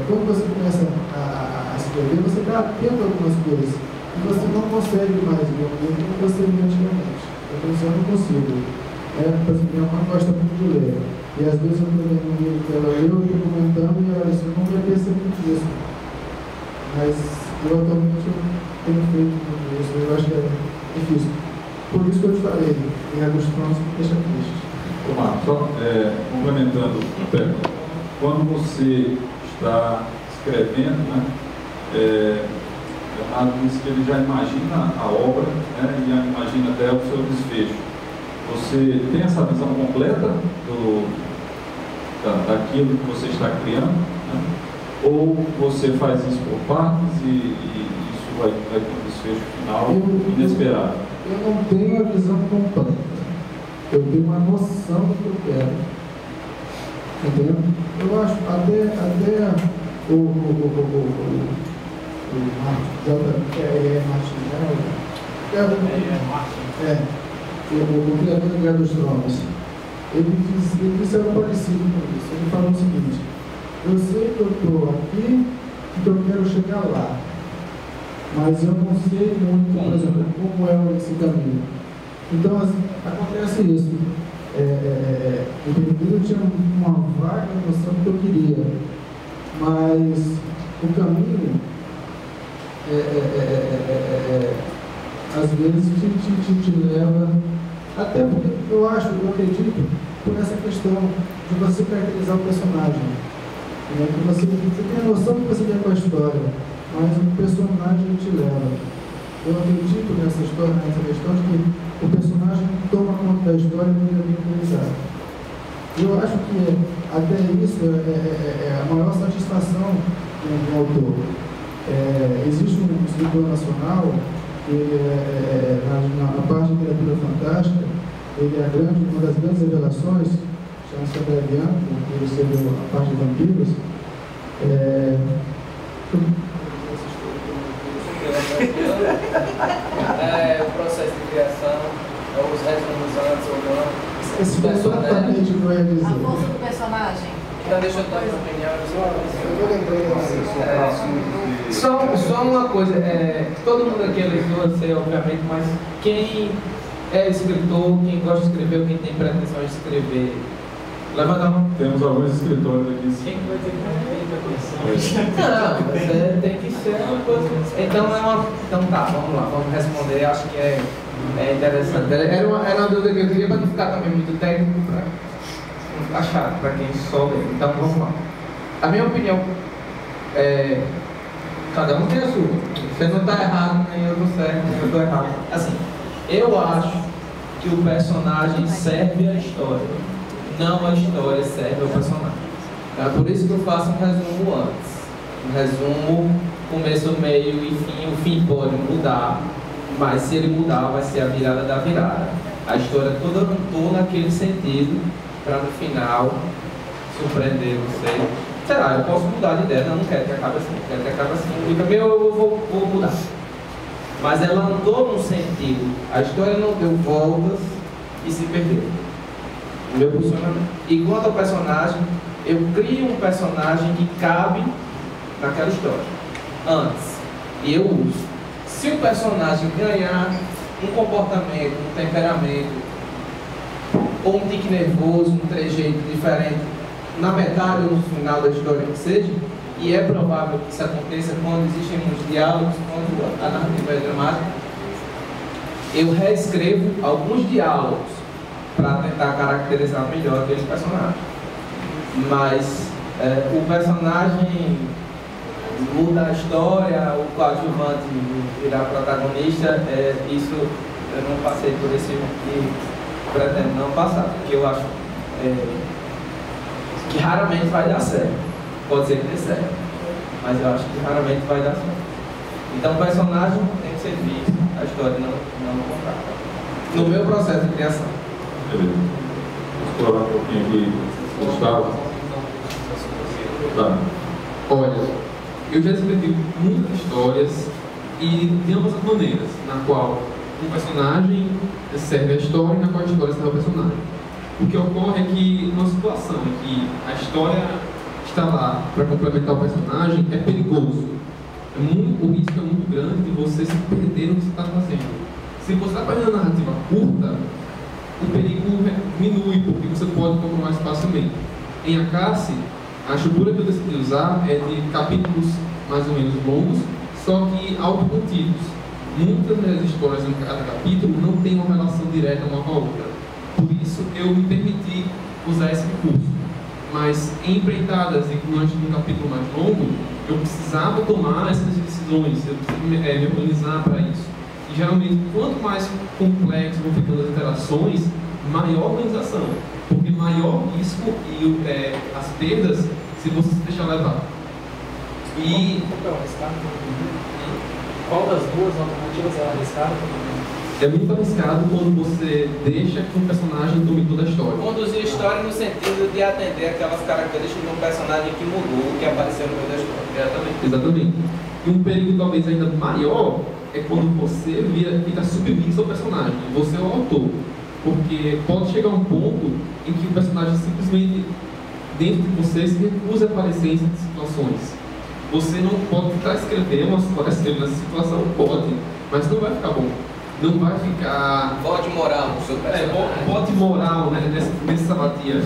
quando você começa a escrever, você está atento a algumas coisas e você não consegue mais ver o que você via antigamente. Eu não consigo. Por exemplo, minha mãe gosta muito de ler. E às vezes eu estou lendo um livro que ela leu, eu estou comentando e ela disse, eu não ia perceber muito isso. Mas eu atualmente tenho feito muito isso, eu acho que é difícil. Por isso que eu te falei, Guerra dos Tronos me deixa triste. Marcos, só complementando a pergunta. Quando você está escrevendo, né, Leonardo disse que ele já imagina a obra, né, e já imagina até o seu desfecho. Você tem essa visão completa daquilo que você está criando, né? Ou você faz isso por partes e isso vai ter um desfecho final inesperado? Eu não tenho a visão completa. Eu tenho uma noção do que eu quero. Entendeu? Eu acho até o o criador da Guerra dos Tronos, ele disse algo parecido com isso. Ele falou o seguinte: eu sei que eu estou aqui e que eu quero chegar lá, mas eu não sei muito, por exemplo, como é esse caminho. Então, assim, acontece isso. O indivíduo tinha uma vaga noção do que eu queria, mas o caminho às vezes te leva, até porque eu acredito por essa questão de você caracterizar o personagem, né? Que você tem a noção que você quer com a história, mas o personagem te leva. Eu acredito nessa questão de que o personagem toma conta da história e não é realizado. Eu acho que até isso é a maior satisfação do autor. Existe um escritor nacional que na parte de literatura fantástica, ele é uma das grandes revelações, chama-se André Bianco, ele escreveu a parte de vampiros. O processo de criação, os resumos antes ou não. Esse exatamente o que eu ia dizer. A força do personagem. Então deixa eu dar minha opinião. Eu lembrei Só uma coisa, todo mundo aqui é leitor, eu sei, obviamente, mas quem é escritor, quem gosta de escrever, quem tem pretensão de escrever, levanta a mão. Temos alguns escritores aqui. Quem vai ter que ter atenção? Não, mas tem que ser uma coisa. Então tá, vamos lá, vamos responder, acho que é interessante. Era uma dúvida que eu queria para não ficar também muito técnico, para não ficar chato para quem só lê. Então vamos lá. A minha opinião cada um tem a sua. Você não está errado, nem eu estou certo, nem eu estou errado. Assim, eu acho que o personagem serve à história, não a história serve ao personagem. É por isso que eu faço um resumo antes. Um resumo, começo, meio e fim. O fim pode mudar, mas se ele mudar, vai ser a virada da virada. A história toda não estou naquele sentido, para no final surpreender você. Sei lá, eu posso mudar de ideia, não quero que acabe assim, quero que acabe assim. E também eu vou mudar. Mas ela andou num sentido. A história não deu voltas e se perdeu. O meu funcionamento. E quanto ao personagem, eu crio um personagem que cabe naquela história. Antes. E eu uso. Se o personagem ganhar um comportamento, um temperamento, ou um tique nervoso, um trejeito diferente, na metade ou no final da história que seja, e é provável que isso aconteça quando existem muitos diálogos, quando a narrativa é dramática, eu reescrevo alguns diálogos para tentar caracterizar melhor aquele personagem. Mas o personagem muda a história, o coadjuvante virar protagonista, isso eu não passei por esse e pretendo não passar, porque eu acho que raramente vai dar certo. Pode ser que dê certo, mas eu acho que raramente vai dar certo. Então o personagem tem que ser visto, a história não contar. No meu processo de criação. Beleza. Vamos explorar um pouquinho aqui, Gustavo. Tá. Olha, eu já escrevi muitas histórias e de ambas as maneiras, na qual um personagem serve a história e na qual a história serve ao personagem. O que ocorre é que, numa situação em que a história está lá para complementar o personagem, é perigoso. O risco é muito grande de você se perder no que você está fazendo. Se você está fazendo a narrativa curta, o perigo diminui, porque você pode tomar mais facilmente. Em Acace, a estrutura que eu decidi usar é de capítulos mais ou menos longos, só que autocontidos. Muitas das histórias em cada capítulo não têm uma relação direta uma com a outra. Por isso, eu me permiti usar esse recurso. Mas em empreitadas e antes de um capítulo mais longo, eu precisava tomar essas decisões, eu precisava me organizar para isso. E geralmente, quanto mais complexo vão ficando as interações, maior organização. Porque maior maior risco e as perdas se você se deixar levar. E qual das duas alternativas é arriscada? é muito arriscado quando você deixa que um personagem tome toda a história. Conduzir a história no sentido de atender aquelas características de um personagem que mudou, que apareceu no meio da história. Exatamente. E um perigo talvez ainda maior é quando você fica submisso ao personagem, você é o autor. Porque pode chegar um ponto em que o personagem simplesmente, dentro de você, se recusa a aparecer em situações. Você não pode tentar escrever uma história nessa situação, pode, mas não vai ficar bom. Não vai ficar... Bote moral no seu personagem. Bote moral, né, nessa sabatia.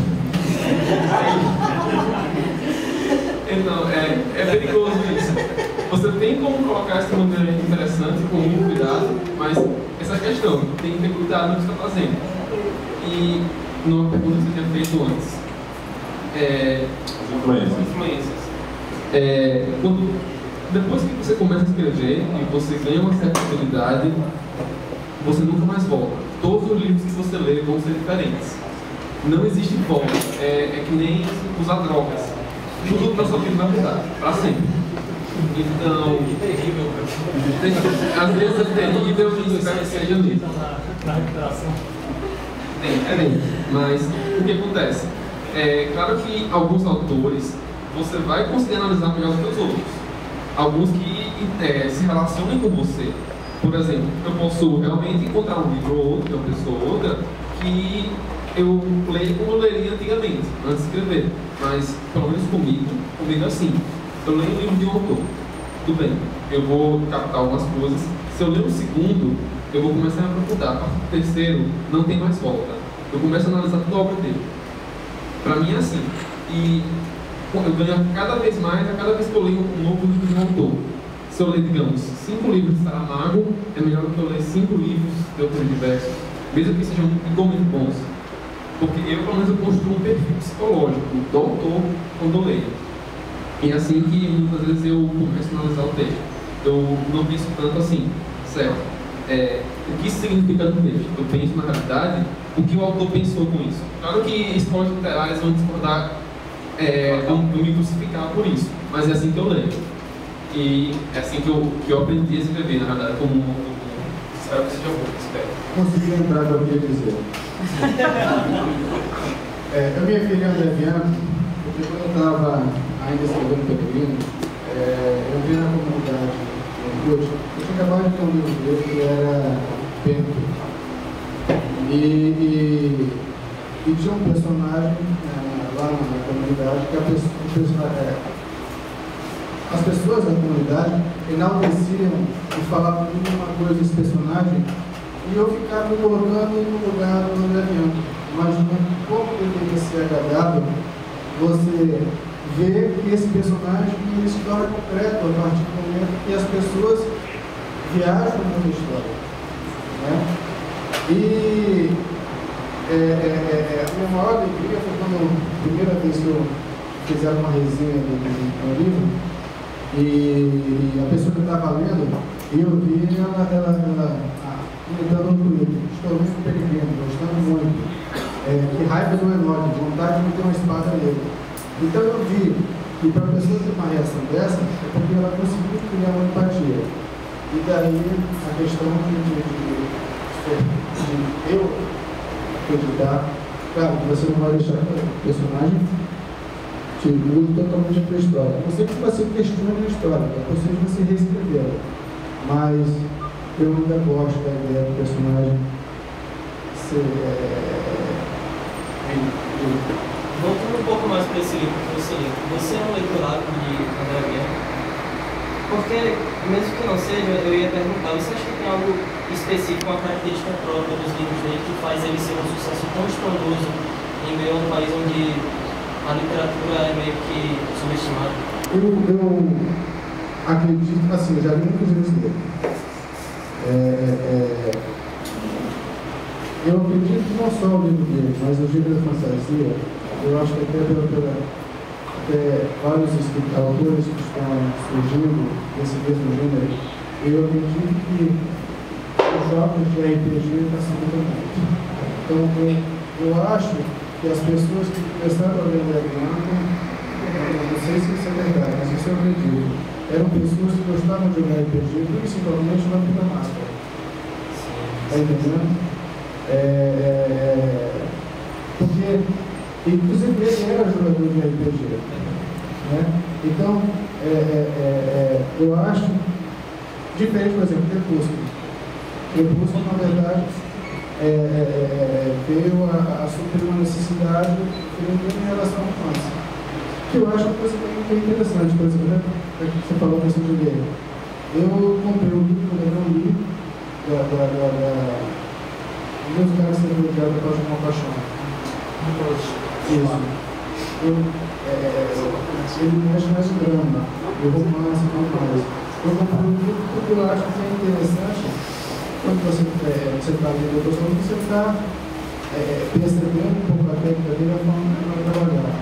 Então, é perigoso isso. Você tem como colocar isso de maneira interessante, com muito cuidado, mas essa questão, tem que ter cuidado no que você está fazendo. E numa pergunta que você tinha feito antes. Influências. Depois que você começa a escrever e você ganha uma certa habilidade, você nunca mais volta. Todos os livros que você lê vão ser diferentes. Não existe volta. É que nem usar drogas. Tudo na sua vida vai mudar, para sempre. Então, que terrível. Às vezes é terrível e espero que seja mesmo. Na recuperação. Mas o que acontece? Claro que alguns autores você vai conseguir analisar melhor do que os outros. Alguns que se relacionem com você. Por exemplo, eu posso realmente encontrar um livro ou outro, de uma pessoa ou outra, que eu leio como eu leria antigamente, antes de escrever. Mas, pelo menos comigo é assim. Eu leio um livro de um autor, tudo bem, eu vou captar algumas coisas. Se eu ler o segundo, eu vou começar a aprofundar. A partir do terceiro, não tem mais volta. Eu começo a analisar toda a obra dele. Para mim é assim. E eu ganho cada vez mais, a cada vez que eu leio um novo livro de um autor. Se eu ler, digamos, 5 livros de Saramago, é melhor do que eu ler 5 livros de outros diversos, mesmo que sejam igualmente bons. Porque eu, pelo menos, eu construo um perfil psicológico do autor quando eu leio. E é assim que muitas vezes eu começo a analisar o texto. Eu não penso tanto assim, certo? O que isso significa no texto? Eu penso, na realidade, o que o autor pensou com isso. Claro que escolas literárias vão discordar, vão me crucificar por isso, mas é assim que eu leio. E é assim que eu aprendi a escrever, na verdade, como espero que seja bom, espero. Consegui lembrar do que eu ia dizer. Eu me referi a André Bianco, porque quando eu estava ainda escrevendo Peregrino, eu vi na comunidade do Orkut, eu tinha acabado de ter um livro dele que era Bento. E tinha um personagem lá na comunidade que as pessoas da comunidade enalteciam e falavam uma coisa desse personagem, e eu ficava me colocando no lugar do André Bianco, imaginando como deveria ser agradável você ver que esse personagem ele se torna concreto a partir do momento que as pessoas viajam na história, né? E a minha maior alegria foi quando a primeira vez que eu fizeram uma resenha do livro, e a pessoa que estava lendo, eu vi ela comentando no Twitter: estou lendo o Peregrino, gostando muito, que raiva do Enoque, vontade de meter uma espada nele. Então eu vi que para a pessoa ter uma reação dessa, é porque ela conseguiu criar uma empatia. E daí a questão de eu acreditar, claro, que você não vai deixar o personagem te muda totalmente a tua história. Você que você questiona a história, é possível você reescrever, mas eu ainda gosto da ideia do personagem ser. Voltando um pouco mais para esse livro que você é um leitor de André Bianco? Porque, mesmo que não seja, eu ia perguntar, você acha que tem algo específico, uma característica própria dos livros dele que faz ele ser um sucesso tão estrondoso em meio a um país onde a literatura é meio que subestimada? Eu acredito, assim, eu já li muitos livros dele. Eu acredito não só o livro dele, mas o gênero da fantasia. Eu acho que até vários autores que estão surgindo nesse mesmo gênero, eu acredito que os jogos de RPG está se mudando muito. Então, eu acho que as pessoas que começaram a ler o Adriano, não sei se isso é verdade, mas isso eu acredito, eram pessoas que gostavam de jogar RPG, principalmente na Vida Máscara. Está entendendo? Porque, inclusive, ele era jogador de RPG. Né? Então, eu acho diferente, por exemplo, Crepúsculo. Crepúsculo, na verdade, veio a suprir uma necessidade em relação ao câncer. Que eu acho uma coisa que é interessante, por exemplo, né? Você falou a questão de ler. Eu comprei um livro, eu não li, meus caras que eu quero para uma paixão. Isso. Ele mexe mais em drama, eu vou mais, não mais. Eu comprei um livro porque eu acho que é interessante. Quando você está lendo a pessoa, você está percebendo um pouco a técnica dele, a forma de trabalhar.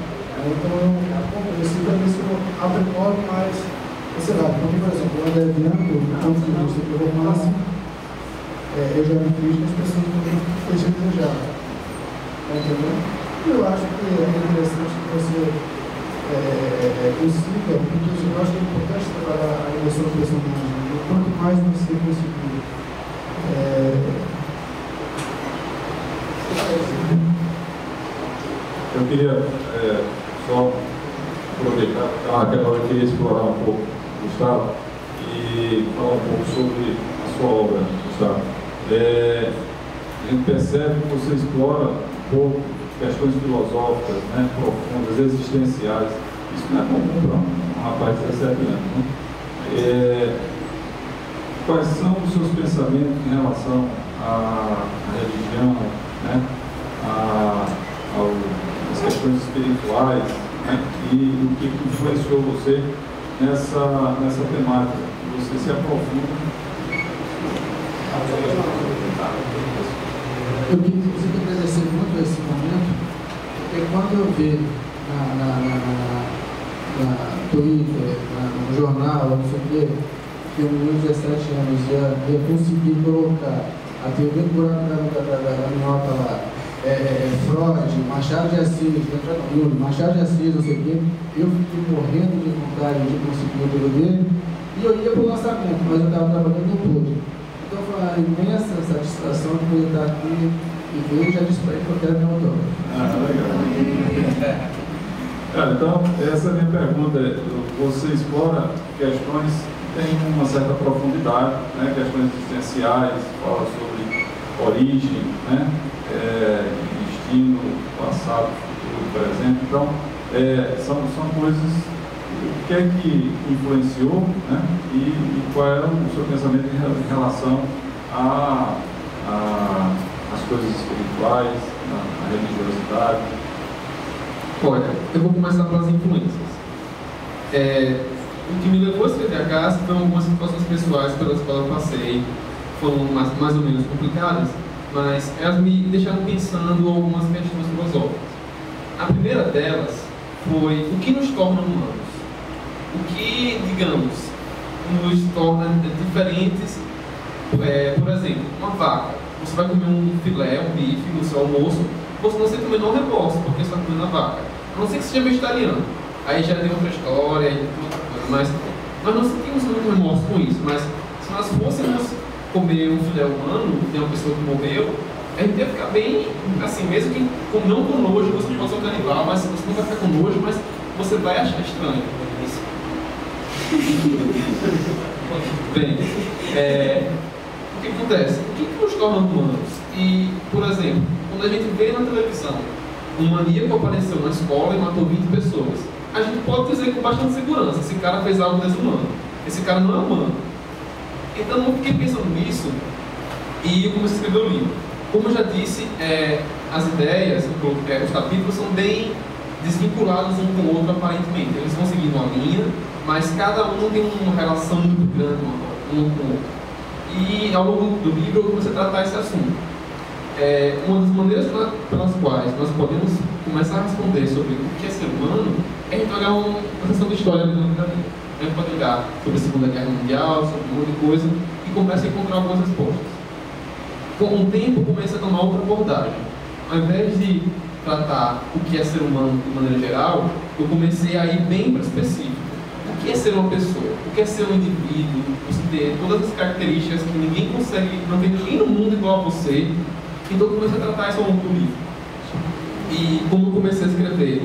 Então, eu preciso ver se eu aprimoro mais esse lado. Porque, por exemplo, o André Bianco, do ponto de vista do romance, eu já me fiz as pessoas também deixam de desejar. Entendeu? Eu acho que é interessante que você consiga, porque eu acho que é importante trabalhar a emoção do personagem. Quanto mais você conseguir. Eu queria só aproveitar, aquela hora eu queria explorar um pouco, Gustavo, e falar um pouco sobre a sua obra, Gustavo. A gente percebe que você explora um pouco questões filosóficas, né, profundas, existenciais. Isso não é comum para um rapaz de 17 anos. Né? Quais são os seus pensamentos em relação à religião, né, às questões espirituais, né, e o que influenciou você nessa temática? Você se aprofunda. Eu queria inclusive agradecer muito esse momento, porque quando eu vi na Twitter, no jornal, não sei o quê, que um menino de 17 anos ia conseguir colocar a teoria do buraco da minhoca lá, Freud, Machado de Assis, Machado de Assis, não sei o quê, eu fiquei morrendo de vontade de conseguir o livro dele, e eu ia para o lançamento, mas eu estava trabalhando e não pude. Então foi uma imensa satisfação de poder estar aqui e ver, já disse para ele que eu quero meu autógrafo. Legal. Então, essa é a minha pergunta. Você explora questões que têm uma certa profundidade, né? Questões existenciais, fala sobre origem, né? Destino, passado, futuro, presente. Então, são coisas. O que é que influenciou, né? E qual era o seu pensamento em relação às coisas espirituais, à religiosidade? Olha, eu vou começar pelas influências. O que me levou a escrever a casa foram algumas situações pessoais pelas quais eu passei, foram mais ou menos complicadas, mas elas me deixaram pensando algumas questões filosóficas. A primeira delas foi o que nos torna humanos. O que, digamos, nos torna diferentes. Por exemplo, uma vaca. Você vai comer um filé, um bife no seu almoço, você não sente o menor remorso porque você está comendo a vaca. A não ser que seja vegetariano. Aí já tem outra história, outra coisa. Mas nós não sentimos muito remorso com isso. Mas se nós fôssemos comer um filé humano de uma pessoa que morreu, a gente ia ficar bem, assim, mesmo que não com nojo, você pode ser um canibal, mas você não vai ficar com nojo, mas você vai achar estranho. Bem, o que acontece? O que nos torna humanos? E, por exemplo, quando a gente vê na televisão um maníaco apareceu na escola e matou 20 pessoas, a gente pode dizer com bastante segurança, esse cara fez algo desumano, esse cara não é humano. Então eu fiquei pensando nisso e eu comecei a escrever o livro. Como eu já disse, as ideias, os capítulos são bem desvinculados um com o outro aparentemente. Eles vão seguindo uma linha, mas cada um tem uma relação muito grande um com o outro. E ao longo do livro eu comecei a tratar esse assunto. Uma das maneiras pelas quais nós podemos começar a responder sobre o que é ser humano é a gente olhar uma sessão de história da vida. A gente pode olhar sobre a Segunda Guerra Mundial, sobre um monte de coisa, e começa a encontrar algumas respostas. Com o tempo, começa a tomar outra abordagem. Ao invés de tratar o que é ser humano de maneira geral, eu comecei a ir bem para o específico. O que é ser uma pessoa? O que é ser um indivíduo? Você ter todas as características que ninguém consegue, não tem ninguém no mundo igual a você. Então eu comecei a tratar isso ao longo do livro. E como eu comecei a escrever?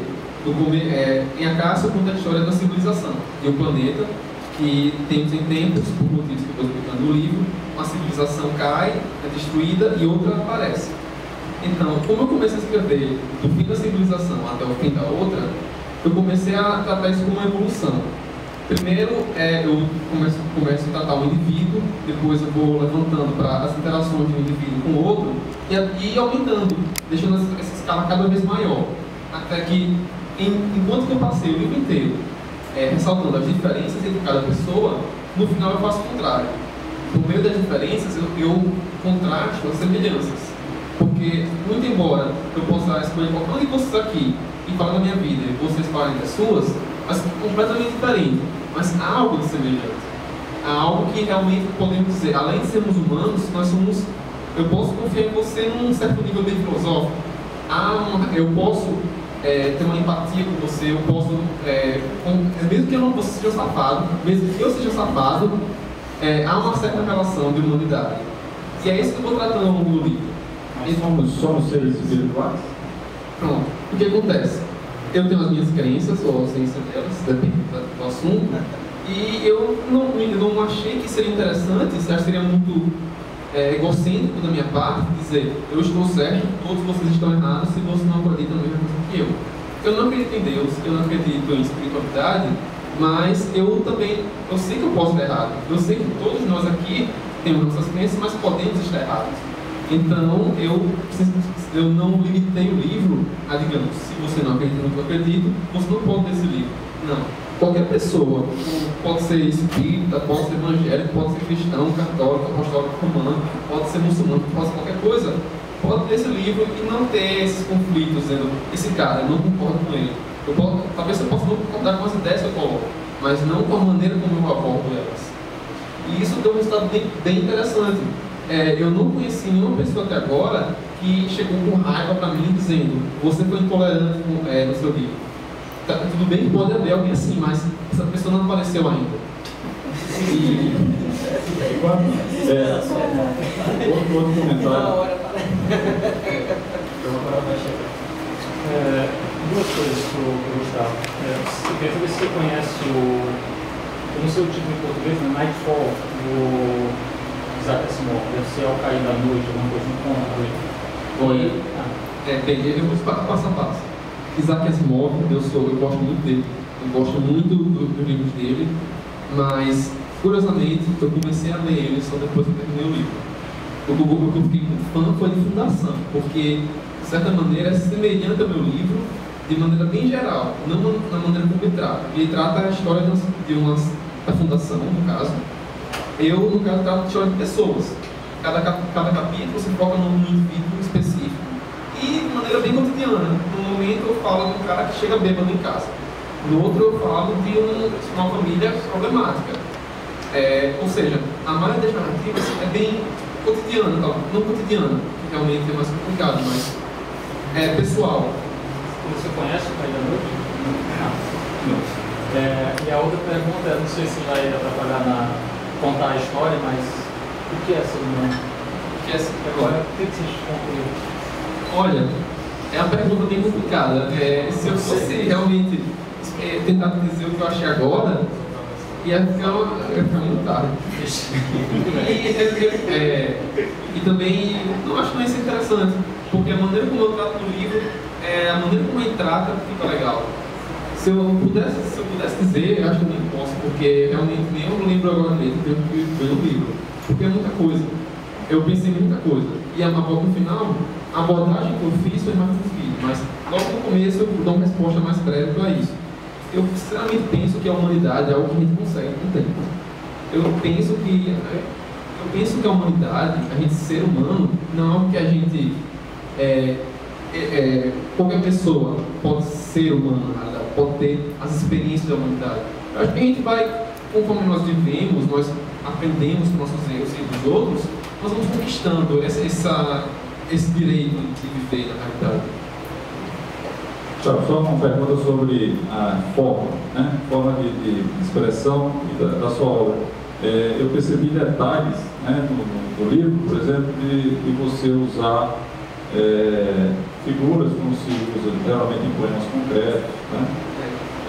Em A Caça conta a história da civilização de um planeta que, tempos em tempos, por motivos que eu estou explicando no livro, uma civilização cai, é destruída e outra aparece. Então, como eu comecei a escrever do fim da civilização até o fim da outra, eu comecei a tratar isso como uma evolução. Primeiro, eu começo a tratar o indivíduo, depois eu vou levantando para as interações de um indivíduo com o outro e aumentando, deixando essa escala cada vez maior. Até que, enquanto que eu passei o livro inteiro ressaltando as diferenças entre cada pessoa, no final eu faço o contrário. Por meio das diferenças, eu contrasto as semelhanças. Porque, muito embora eu possa escolher qualquer um de vocês aqui e falar da minha vida e vocês falarem das suas, mas completamente diferente. Mas há algo de semelhante. Há algo que realmente podemos dizer, além de sermos humanos, nós somos. Eu posso confiar em você num certo nível bem filosófico. Eu posso ter uma empatia com você, eu posso. Mesmo que eu não seja safado, mesmo que eu seja safado, há uma certa relação de humanidade. E é isso que eu vou tratando ao longo do livro. Somos seres espirituais? Pronto. O que acontece? Eu tenho as minhas crenças, ou a ausência delas, depende do assunto, e eu não achei que seria interessante, acho que seria muito egocêntrico da minha parte, dizer, eu estou certo, todos vocês estão errados se vocês não acreditam na mesma coisa que eu. Eu não acredito em Deus, eu não acredito em espiritualidade, mas eu sei que eu posso estar errado. Eu sei que todos nós aqui temos nossas crenças, mas podemos estar errados. Então, eu não limitei o livro a, digamos, se você não acredita no que eu acredito, você não pode ler esse livro. Não. Qualquer pessoa, pode ser espírita, pode ser evangélico, pode ser cristão, católico, apostólico, romano, pode ser muçulmano, pode ser qualquer coisa, pode ler esse livro e não ter esses conflitos, dizendo, esse cara, eu não concordo com ele. Talvez eu possa não concordar com as ideias que eu coloco, mas não com a maneira como eu abordo elas. E isso deu um resultado bem interessante. Eu não conheci nenhuma pessoa até agora que chegou com raiva para mim dizendo, você foi intolerante no seu livro. Tudo bem que pode haver alguém assim, mas essa pessoa não apareceu ainda. Outro comentário. Duas coisas para o Gustavo. Eu queria saber se você conhece eu não sei o título em português, mas Nightfall, do Isaac Asimov, deve ser Ao Cair da Noite, alguma coisa eu vou passo a passo. Isaac Asimov, eu gosto muito dele, eu gosto muito dos livros dele, mas, curiosamente, eu comecei a ler ele só depois que eu terminei o livro. O que eu fiquei muito fã foi de Fundação, porque, de certa maneira, é semelhante ao meu livro, de maneira bem geral, não na maneira como ele trata. Ele trata a história da Fundação, no caso. Eu, no caso, trato de história de pessoas. Cada capítulo se foca num indivíduo específico e de maneira bem cotidiana. No momento eu falo de um cara que chega bêbado em casa. No outro eu falo de uma família problemática. Ou seja, a maioria das narrativas é bem cotidiana, não cotidiana, que realmente é mais complicado, mas é pessoal. Você conhece o Cair da Noite? Não. E a outra pergunta, não sei se vai atrapalhar contar a história, mas o que é ser humano? O que é ser agora? O que vocês concluíram? Olha, é uma pergunta bem complicada. Se eu fosse realmente tentar dizer o que eu achei agora, ia ficar muito tarde. E também não acho mais interessante, porque a maneira como eu trato no livro, a maneira como ele trata fica legal. Se eu pudesse dizer, eu acho que eu nem posso, porque realmente nem eu lembro agora mesmo, tenho que ver o livro, porque é muita coisa. Eu pensei em muita coisa. E no final, a abordagem que eu fiz foi mais difícil, mas logo no começo eu dou uma resposta mais breve para isso. Eu sinceramente penso que a humanidade é algo que a gente consegue com o tempo. Eu penso que a humanidade, a gente ser humano, não é algo que a gente qualquer pessoa pode ser humano, pode ter as experiências da humanidade. Eu acho que a gente vai, conforme nós vivemos, nós aprendemos com nossos erros e dos outros, nós vamos conquistando esse direito de viver na realidade. Só uma pergunta sobre a forma, né? Forma de expressão da sua obra. Eu percebi detalhes, né, no livro, por exemplo, de você usar figuras como se usa geralmente em poemas concretos, né?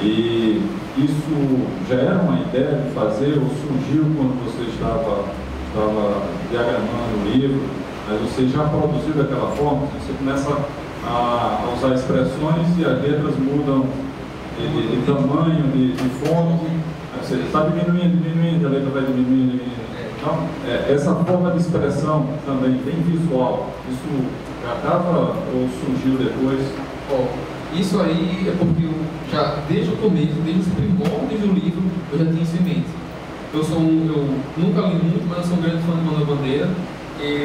E isso já era uma ideia de fazer ou surgiu quando você estava diagramando o livro, mas você já produziu daquela forma? Você começa a usar expressões e as letras mudam de tamanho, de fonte, você está diminuindo, a letra vai diminuindo. Então, essa forma de expressão também bem visual, isso já estava ou surgiu depois? Isso aí é porque eu já, desde o começo, desde os primórdios do livro, eu já tinha isso em mente. Eu nunca li muito, mas eu sou um grande fã de Manuel Bandeira,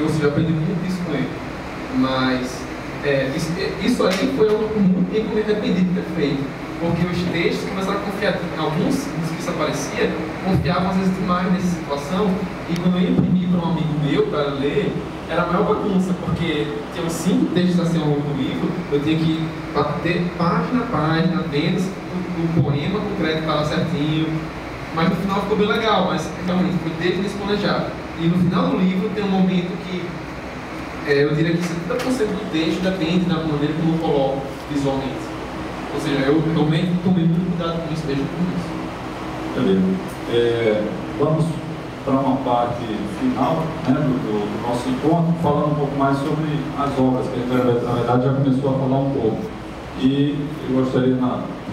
ou seja, eu aprendi muito isso com ele. Mas isso aí foi algo que muito tempo me arrependi de ter feito, porque os textos começaram a confiar, alguns dos que isso aparecia, confiavam às vezes demais nessa situação, e quando eu imprimi para um amigo meu para ler, era a maior bagunça, porque tinham 5 textos assim ao longo do livro, eu tinha que bater página a página, vendo se o poema concreto estava certinho, mas no final ficou bem legal, mas realmente foi desde esse planejado. E no final do livro tem um momento que eu diria que 70% do texto depende da maneira como eu coloco visualmente. Ou seja, eu realmente tomei muito cuidado com isso desde o começo. Beleza. Vamos para uma parte final, né, do nosso encontro, falando um pouco mais sobre as obras, que a gente, na verdade, já começou a falar um pouco. E eu gostaria,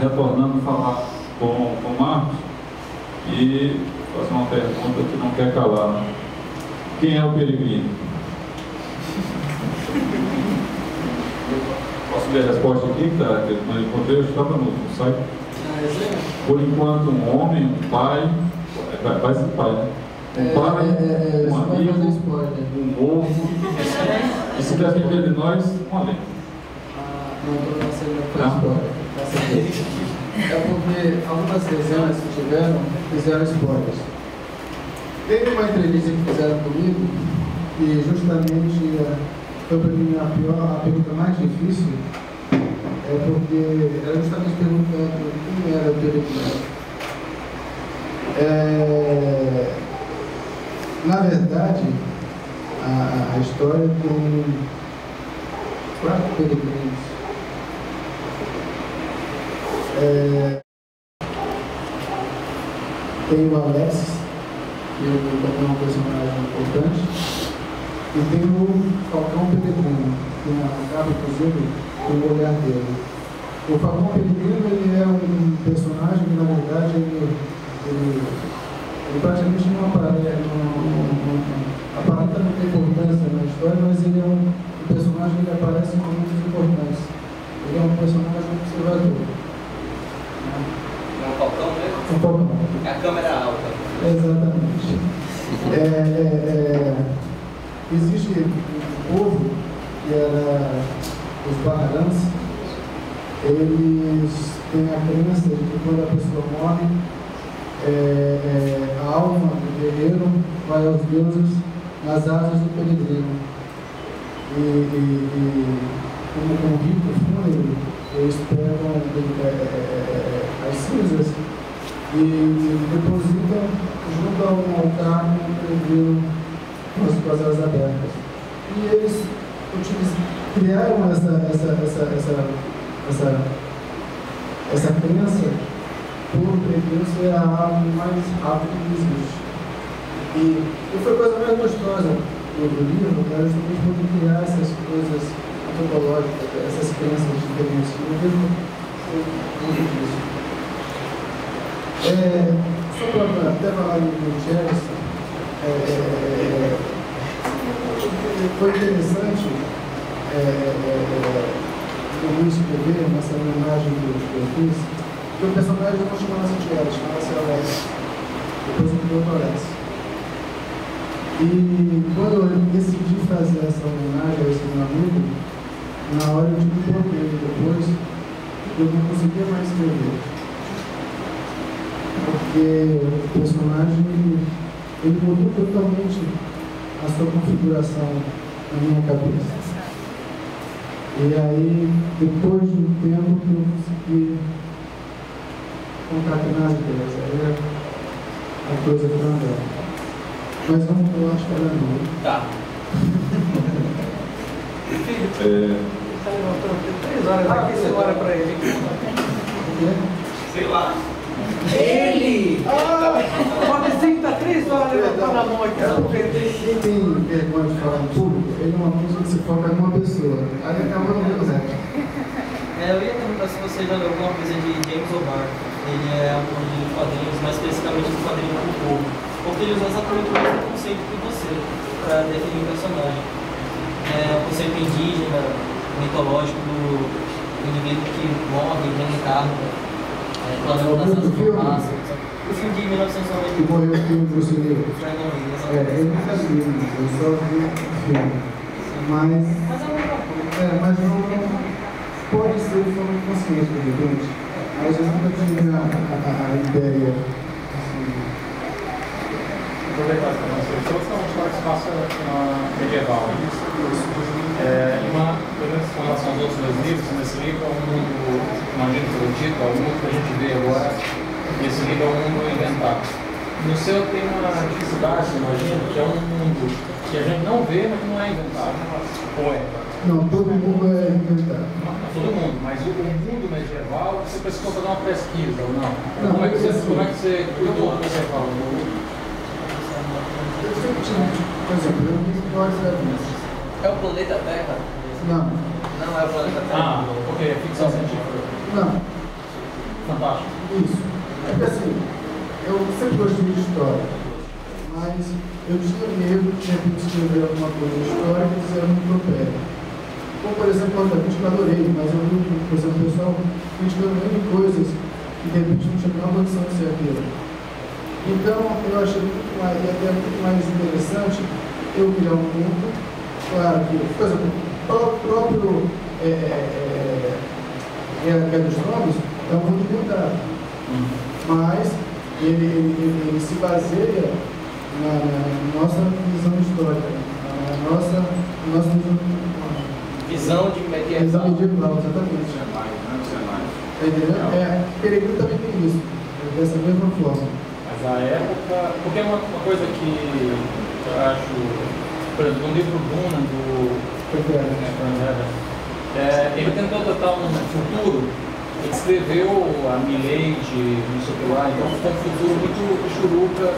retornando, falar com o Marcos e fazer uma pergunta que não quer calar. Né? Quem é o peregrino? Posso ver a resposta aqui, que eu encontrei, eu estava no site. Por enquanto, um homem, um pai, vai ser pai, né? Um pai, um amigo, um novo. E se quer viver de nós, um além. Não estou spoiler. É porque algumas dezenas que tiveram, fizeram spoilers. Teve uma entrevista que fizeram comigo, e justamente foi para mim a pergunta mais difícil, porque era justamente perguntando quem era o peregrino. Na verdade, a história tem 4 peregrinos. Tem o Alex, que também é um personagem importante, e tem o Falcão Peregrino, que acaba, inclusive, com o olhar dele. O Falcão Peregrino, ele é um personagem que, na verdade, ele praticamente não aparece, aparenta muita importância na história, mas ele é um personagem que aparece em momentos importantes. Ele é um personagem observador. É um falcão mesmo? Um falcão. É a câmera alta. Exatamente. Existe um povo que era os Baharãs. Eles têm a crença de que quando a pessoa morre, a alma do guerreiro vai aos deuses nas asas do peregrino. Como um rito fúnebre, eles pegam as cinzas e depositam junto a um altar com o peregrino com as asas abertas. E eles criaram essa crença por o peregrino ser a árvore mais rápida que existe. E foi a coisa mais gostosa do livro, era justamente poder criar essas coisas antropológicas, essas crenças diferentes. O livro foi muito disso. Só para até falar do Gerson, foi interessante eu escrever nessa homenagem que eu fiz, porque o personagem não chamava-se Gerson, chamava-se Alex. Depois eu mudou para Alex. E quando eu decidi fazer essa homenagem a esse meu amigo, na hora eu tive um bloqueio. Depois eu não conseguia mais escrever. Porque o personagem ele mudou totalmente a sua configuração na minha cabeça. E aí, depois de um tempo, que eu consegui concatenar as ideias. Aí a coisa foi andando. Mas eu acho que ela não. Tá. Tá levantando 3 horas aqui, você olha pra ele. Sei lá. Ele! O vizinho tá 3 horas levantando a mão aqui. Quem tem vergonha de falar em público, ele é uma música que se foca numa pessoa. Aí acaba não vendo nada. Eu ia perguntar se você já leu alguma coisa de James O'Barr. Ele é autor de quadrinhos, mais especificamente do quadrinho do povo. Porque ele usa exatamente o mesmo conceito que você para definir o personagem. O conceito indígena, mitológico do indivíduo que morre, reencarna. O filme de 1990. Que morreu o filme do cinema. Eu nunca vi, eu só vi o filme. Mas não pode ser de forma consciente, de repente. Mas eu nunca tive a ideia. Aproveitar essa demonstração, uma história que se passa medieval. Com relação aos outros dois livros, nesse livro é um mundo, imagino pelo título, é o mundo que a gente vê agora, e esse livro é um mundo inventado. No seu tem uma dificuldade, imagino, que é um mundo que a gente não vê, mas que não é inventado. Ou é? Não, todo mundo é inventado. Todo mundo, mas o mundo medieval, você precisou fazer uma pesquisa ou não? Não, como é que você cuidou do que você falou? Eu sempre tive, por exemplo, eu vi Glórias da Vida. É o planeta Terra? Não. Não é o planeta Terra. Ok, é ficção científica. Não. Fantástico. Isso. É porque assim, eu sempre gostei de história, mas eu tinha medo de repente escrever alguma coisa de história que fizeram muito impropério. Como, por exemplo, eu também adorei, mas eu vi, por exemplo, o pessoal criticando mil coisas que de repente não tinha nenhuma condição de ser aquilo. Então, eu achei muito mais, e até muito mais interessante eu criar um mundo, claro que, por exemplo, o próprio Guerra dos Tronos é um mundo inventado, mas ele se baseia na nossa visão histórica, na nossa visão de medieval. Exatamente. Entendeu? Peregrino também tem isso, dessa mesma forma. Mas a época, porque é uma coisa que eu acho, por exemplo, no livro Duna do ele tentou tratar um futuro, ele escreveu a Milady, não sei o que lá, então ficou um futuro muito churuca,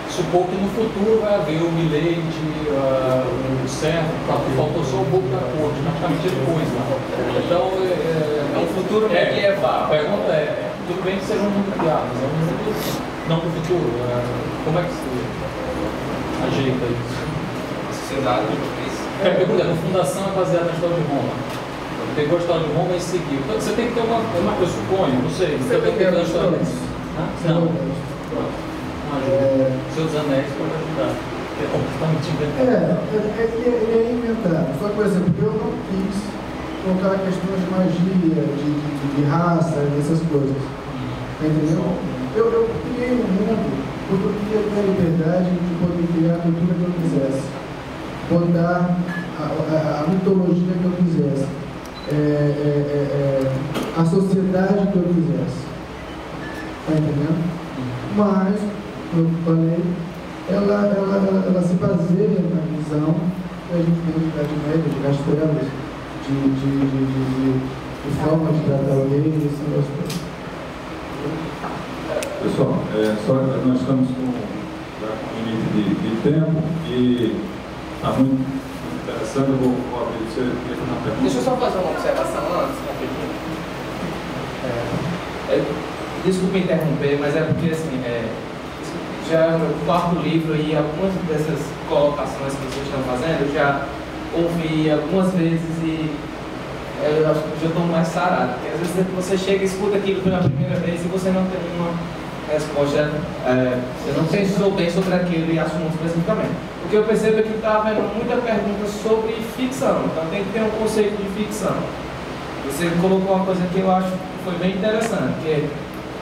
supor que no futuro vai haver o Milady, o servo, faltou só o boco da corte, praticamente depois lá. Então é um futuro medieval. A pergunta é, tudo bem que seja um mundo criado, mas é um mundo não para o futuro. Como é que se ajeita isso? A sociedade por exemplo, a fundação é baseada na história de Roma. Pegou a história de Roma e seguiu. Então, você tem que ter uma eu suponho, não sei. Você tem que ter a história. Não. O Senhor dos Anéis pode ajudar. É completamente inventado. Ele é inventado. Só que, por exemplo, eu não quis colocar questões de magia, de raça, dessas coisas. Entendeu? Eu criei um mundo porque eu queria ter a liberdade de poder criar a cultura que eu quisesse, botar a mitologia que eu quisesse, a sociedade que eu quisesse. Está entendendo? Mas, como eu falei, ela se baseia na visão que a gente tem de Idade Média, de Castelos, de forma de tratar o rei, essas coisas. Pessoal, nós estamos com um limite de tempo e está muito interessante. Eu vou abrir você na pergunta. Deixa eu só fazer uma observação antes, rapidinho. Desculpa interromper, mas é porque assim, já é o meu 4º livro e algumas dessas colocações que vocês estão fazendo eu já ouvi algumas vezes e eu acho que já estou mais sarado. Porque às vezes você chega e escuta aquilo pela primeira vez e você não tem uma resposta, você não pensou bem sobre aquilo e assunto especificamente. O que eu percebo é que está havendo muita pergunta sobre ficção, então tem que ter um conceito de ficção. Você colocou uma coisa que eu acho que foi bem interessante, que é,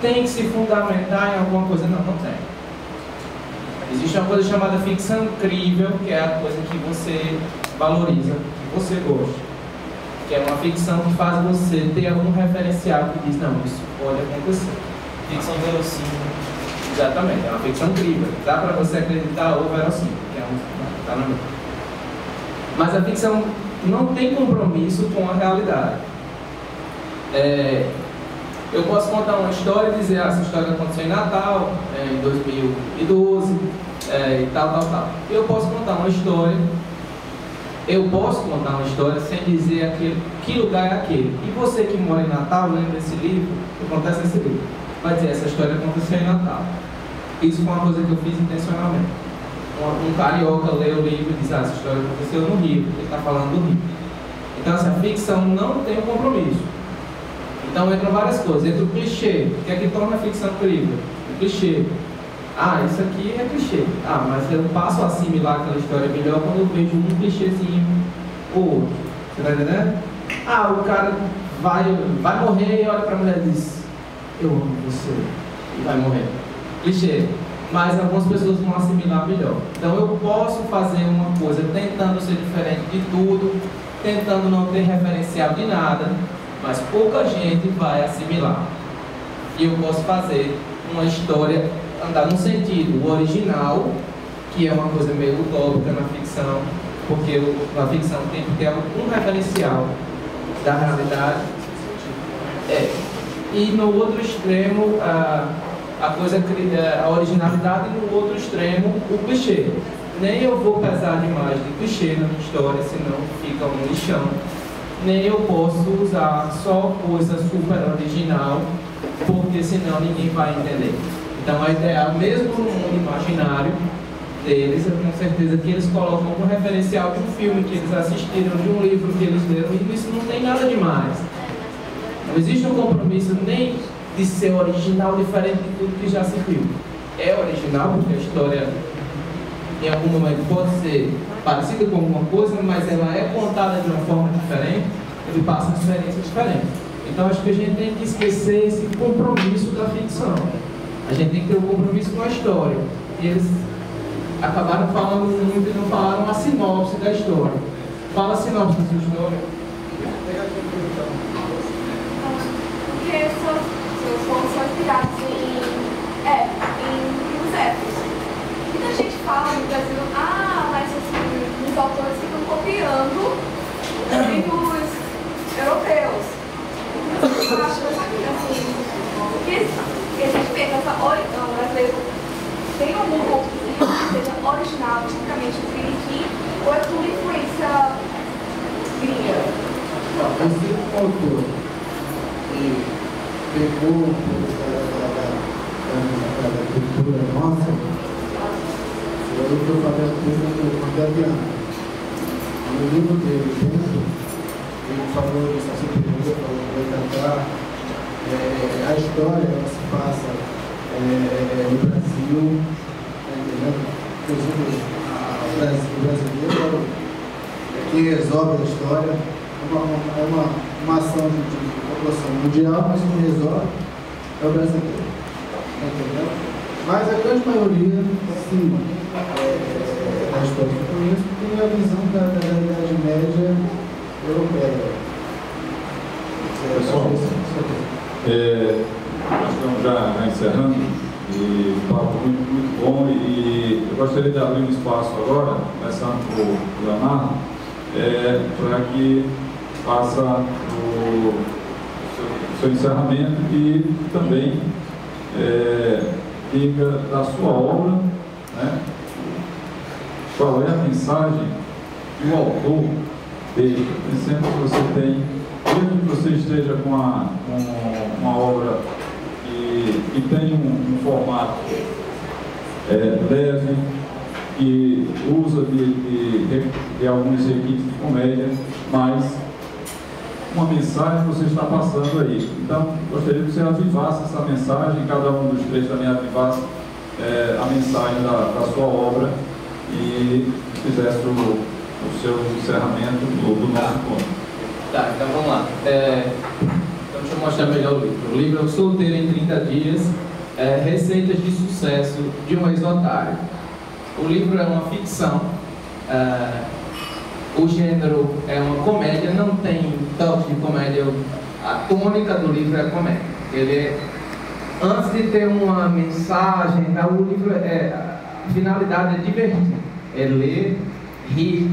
tem que se fundamentar em alguma coisa. Não tem. Existe uma coisa chamada ficção crível, que é a coisa que você valoriza, que você gosta. que é uma ficção que faz você ter algum referencial que diz, não, isso pode acontecer. Ficção verossímil. Exatamente, é uma ficção crível. Dá para você acreditar ou verossímil, que é tá na mente. Mas a ficção não tem compromisso com a realidade. Eu posso contar uma história e dizer, essa história aconteceu em Natal, em 2012, e tal. Eu posso contar uma história sem dizer que lugar é aquele. E você que mora em Natal, lembra desse livro, acontece nesse livro, vai dizer, essa história aconteceu em Natal. Isso foi uma coisa que eu fiz intencionalmente. Um carioca lê o livro e diz, essa história aconteceu no Rio, ele está falando do Rio. Então, essa ficção não tem um compromisso. Então, entram várias coisas. Entra o clichê. O que é que torna a ficção crível? O clichê. Isso aqui é clichê. Mas eu passo a assimilar aquela história melhor quando eu vejo um clichêzinho ou outro. Você está entendendo? O cara vai morrer e olha para a mulher e diz, eu amo você. E vai morrer. Clichê. Mas algumas pessoas vão assimilar melhor. Então eu posso fazer uma coisa tentando ser diferente de tudo, tentando não ter referencial de nada, mas pouca gente vai assimilar. E eu posso fazer uma história andar num sentido, o original, que é uma coisa meio utópica na ficção, porque a ficção tem que ter algum referencial da realidade. E no outro extremo, a originalidade, e no outro extremo, o clichê. Nem eu vou pesar demais de clichê na minha história, senão fica um lixão. Nem eu posso usar só coisa super original, porque senão ninguém vai entender. Então a ideia, mesmo no mundo imaginário deles, eu tenho certeza que eles colocam um referencial de um filme que eles assistiram, de um livro que eles leram, e isso não tem nada demais. Não existe um compromisso nem de ser original, diferente de tudo que já se viu. É original porque a história em algum momento pode ser parecida com alguma coisa, mas ela é contada de uma forma diferente, ele passa uma experiência diferente. Então acho que a gente tem que esquecer esse compromisso da ficção. A gente tem que ter um compromisso com a história. E eles acabaram falando muito e não falaram a sinopse da história. Fala a sinopse da sua história. Porque seus pontos são inspirados em livros épicos. Muita gente fala no Brasil, mas os autores ficam copiando livros europeus. Eu acho que a gente vê que o brasileiro tem algum ponto que seja original, tipicamente Green, ou é tudo influência gringa? Esse autor que pegou um pouco da cultura nossa, foi o que eu falei do Mandaviano. No livro dele, ele falou do Saci Pererê, falou do Boitatá. A história ela se passa no Brasil, inclusive o brasileiro é quem resolve a história. É uma ação de população mundial, mas quem resolve é o brasileiro. Entendeu? Mas a grande maioria, sim, da história que eu conheço, tem a visão da Idade Média europeia. Pessoal, nós estamos já encerrando, e o papo muito bom, e eu gostaria de abrir um espaço agora, começando por Leonardo, para que faça o seu encerramento e também diga da sua obra, né? Qual é a mensagem que o autor deixa, pensando que você tem, mesmo que você esteja com uma obra que tem um formato leve, que usa de alguns requisitos de comédia, mas uma mensagem que você está passando aí. Então, gostaria que você avivasse essa mensagem, cada um dos três também avivasse a mensagem da sua obra e fizesse o seu encerramento do nosso encontro. Tá, então vamos lá. Então deixa eu mostrar melhor o livro. O livro é O Solteiro em 30 Dias, Receitas de Sucesso de um Ex-Otário. O livro é uma ficção O gênero é uma comédia, não tem toque de comédia. A tônica do livro é a comédia. Ele é, antes de ter uma mensagem, o livro a finalidade é divertir. É ler, rir,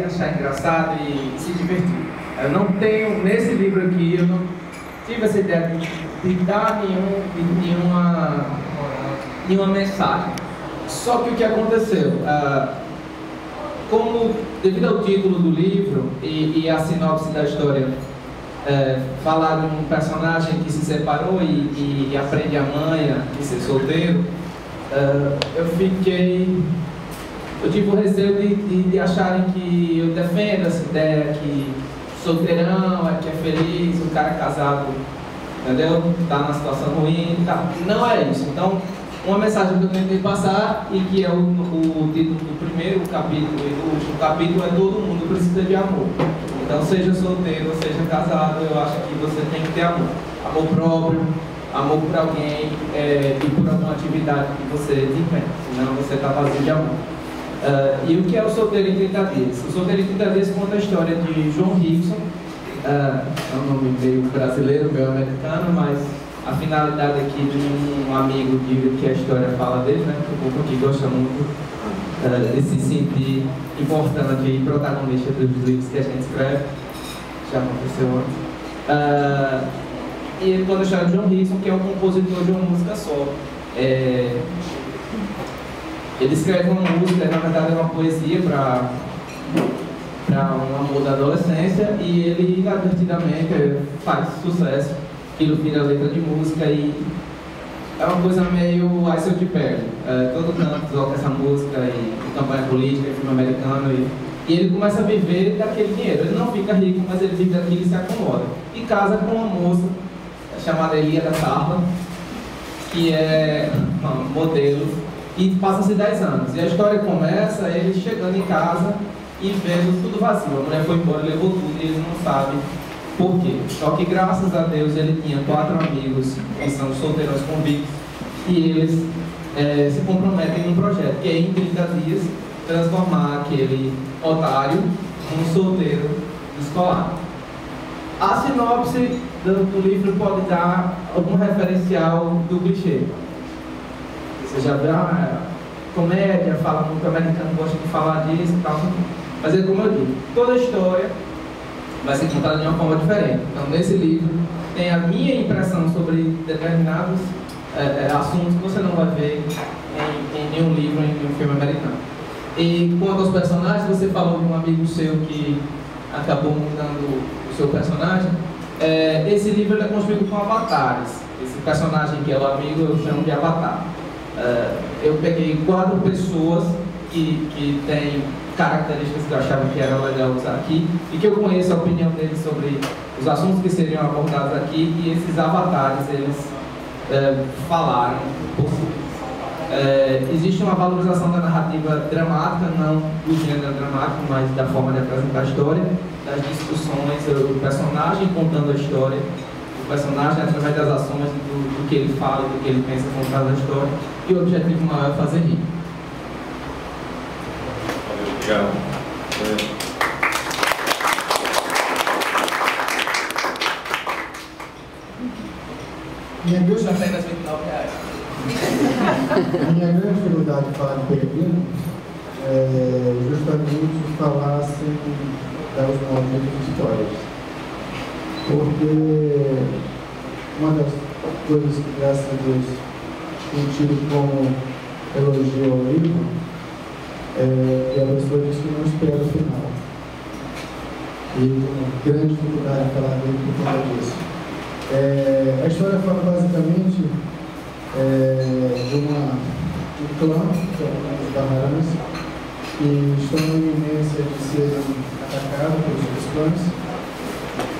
achar engraçado e se divertir. Eu não tenho, nesse livro aqui, eu não tive essa ideia de dar nenhuma mensagem. Só que o que aconteceu? Como, devido ao título do livro e a sinopse da história, falar de um personagem que se separou e aprende a manha de ser solteiro, eu tive o receio de acharem que eu defendo essa ideia que solteirão que é feliz, o cara casado, entendeu? Está numa situação ruim, tá. Não é isso. Então, uma mensagem que eu tentei passar e que é o título do primeiro capítulo e do último capítulo é: todo mundo precisa de amor. Então, seja solteiro ou seja casado, eu acho que você tem que ter amor. Amor próprio, amor por alguém e por alguma atividade que você desempenha, senão você está vazio de amor. E o que é o Solteiro em 30 Dias? O Solteiro em 30 Dias conta a história de João Rickson, é um nome meio brasileiro, meio americano, mas a finalidade aqui de um amigo que a história fala dele, né, que o povo aqui gosta muito de se sentir importante e protagonista dos livros que a gente escreve, já aconteceu antes. E ele conta a história de João Rickson, que é um compositor de uma música solo. Ele escreve uma música, na verdade é uma poesia para um amor da adolescência, e ele inadvertidamente faz sucesso, aquilo vira letra de música e é uma coisa meio "Ai, se eu te pego". Todo canto toca essa música e campanha política, filme americano, e ele começa a viver daquele dinheiro. Ele não fica rico, mas ele vive daquilo e se acomoda. E casa com uma moça chamada Elia da Carla, que é um modelo, e passa-se 10 anos. E a história começa ele chegando em casa e vendo tudo vazio. A mulher foi embora, levou tudo e ele não sabe por quê. Só que graças a Deus ele tinha 4 amigos que são solteiros convictos e eles se comprometem num projeto que é, em 30 dias, transformar aquele otário num solteiro escolar. A sinopse do livro pode dar algum referencial do clichê. Você já viu comédia, fala muito, americano gosta de falar disso e tal. Mas é como eu digo, toda a história vai ser contada de uma forma diferente. Então, nesse livro, tem a minha impressão sobre determinados assuntos que você não vai ver em nenhum livro, em nenhum filme americano. E quanto aos personagens, você falou de um amigo seu que acabou mudando o seu personagem. Esse livro é construído com avatares. Esse personagem que é o amigo eu chamo de avatar. Eu peguei 4 pessoas que têm características que eu achava que era legal usar aqui e que eu conheço a opinião deles sobre os assuntos que seriam abordados aqui, e esses avatares eles falaram por si. Existe uma valorização da narrativa dramática, não do gênero dramático, mas da forma de apresentar a história, das discussões, o personagem contando a história, o personagem através das ações do que ele fala, do que ele pensa contando a história, e o objetivo maior é fazer rir. Obrigado. Minha grande Apenas R$29. Minha grande dificuldade de falar de Peregrino é justamente falar sem dar os nomes de histórias. Porque uma das coisas que, graças a Deus, tem tido como elogio ao livro é a pessoa diz que não espera o final. E uma grande dificuldade de falar dele por conta disso. A história fala basicamente de um clã, que é o clã dos Baharãs, que estão na iminência de serem atacados pelos outros clãs,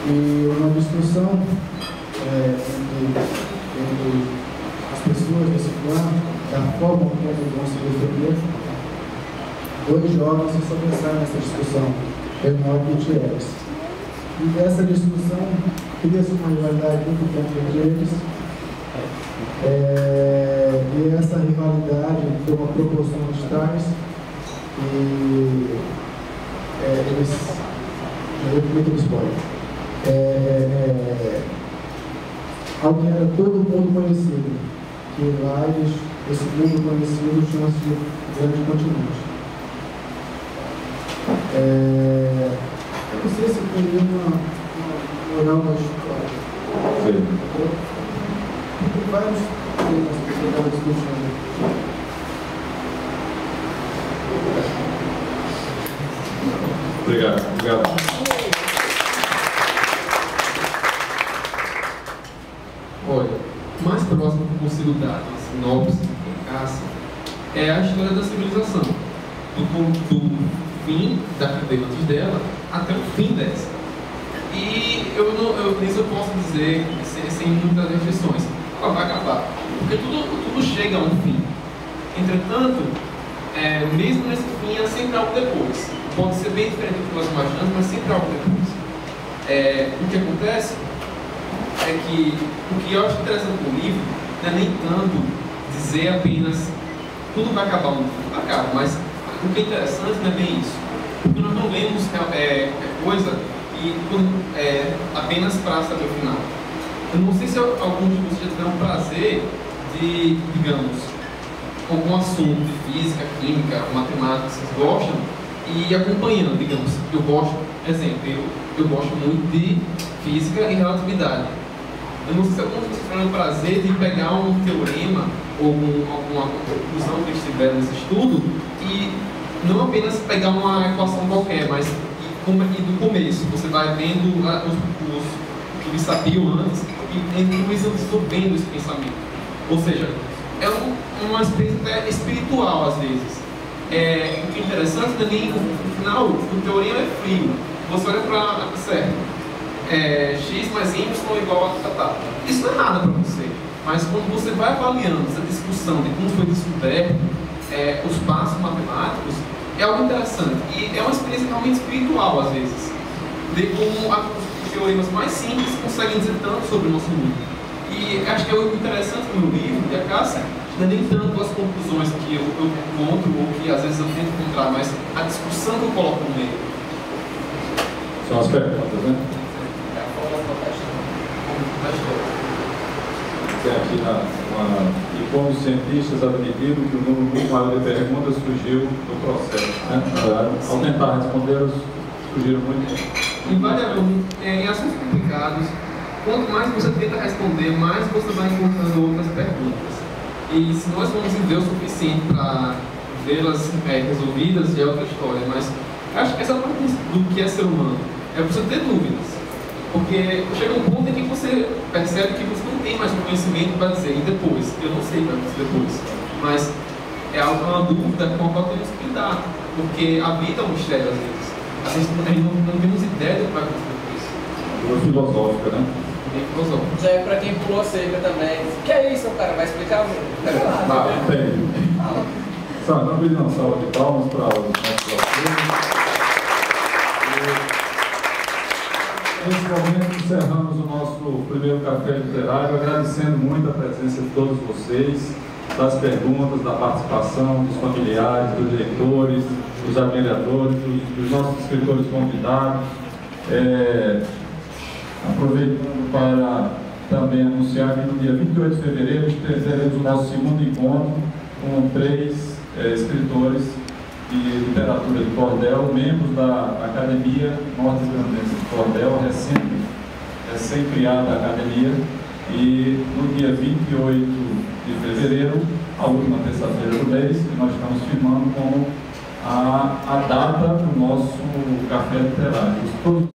e uma discussão entre as pessoas desse clã, da forma como eles vão se defender. 2 jovens se sobressaem nessa discussão, Enoque e Tieres. E dessa discussão cria-se uma rivalidade muito grande entre eles. E essa rivalidade toma proporções tais e eles muito spoiler. Algo que era todo mundo conhecido, que lá esse mundo conhecido chama-se Grande Continente. Eu não sei se tem uma moral da história. Sim. Tem vários temas que eu estava discutindo. Obrigado. Olha, o mais próximo que eu consigo dar uma sinopse eficaz é a história da civilização, do fim da que veio antes dela até o fim dessa. E nisso eu posso dizer, sem muitas restrições, ela vai acabar, porque tudo chega a um fim. Entretanto, mesmo nesse fim, há sempre algo depois. Pode ser bem diferente do que nós imaginamos, mas sempre há algo depois. O que acontece é que o que eu acho interessante no livro não é nem tanto dizer apenas tudo vai acabar no fim, acaba, mas o que é interessante não é bem isso, porque nós não lemos coisa e apenas para saber o final. Eu não sei se alguns de vocês já tiveram o prazer de, digamos, algum assunto de física, química, matemática que vocês gostam e acompanhando, digamos, eu gosto, exemplo, eu gosto muito de física e relatividade. Eu não sei se alguns de vocês tiveram o prazer de pegar um teorema ou alguma conclusão que eles tiveram nesse estudo e não apenas pegar uma equação qualquer, mas ir do começo. Você vai vendo o que eles sabiam antes e eles vão desenvolvendo esse pensamento. Ou seja, é uma experiência até espiritual às vezes. O que é interessante também, no final, o teorema é frio. Você olha para certo. X mais Y igual a tá. Isso não é nada para você, mas quando você vai avaliando essa discussão de como foi descoberto os passos matemáticos, é algo interessante e é uma experiência realmente espiritual às vezes, de como os teoremas mais simples conseguem dizer tanto sobre o nosso mundo. E acho que é o interessante no meu livro, de Acácia, não é nem tanto as conclusões que eu encontro ou que às vezes eu tento encontrar, mas a discussão que eu coloco no meio. São as perguntas, né? Tem aqui e como os cientistas admitiram que o número muito maior de perguntas surgiu no processo, né? Ao tentar responder, surgiram muito. Invariavelmente, em assuntos complicados, quanto mais você tenta responder, mais você vai encontrando outras perguntas. E se nós vamos viver o suficiente para vê-las resolvidas, já é outra história. Mas acho que essa parte do que é ser humano é você ter dúvidas. Porque chega um ponto em que você percebe que você não tem mais conhecimento para dizer, e depois? Eu não sei para dizer depois. Mas é uma dúvida com a qual temos que lidar. Porque a vida é um mistério às vezes. Às vezes não temos ideia do que vai acontecer depois. Uma filosófica, né? Bem filosófica. Já é para quem pulou cerca também. O que é isso, cara? Vai explicar? Tem. Vamos dar uma salva de palmas para os nossos alunos. Nesse momento encerramos o nosso primeiro café literário, agradecendo muito a presença de todos vocês, das perguntas, da participação, dos familiares, dos leitores, dos admiradores, dos nossos escritores convidados. Aproveitando para também anunciar que no dia 28 de fevereiro teremos o nosso segundo encontro com 3 escritores de literatura de cordel, membros da Academia Norte-Grandense de Cordel, recém-criada academia, e no dia 28 de fevereiro, a última terça-feira do mês, nós estamos firmando como a data do nosso café literário.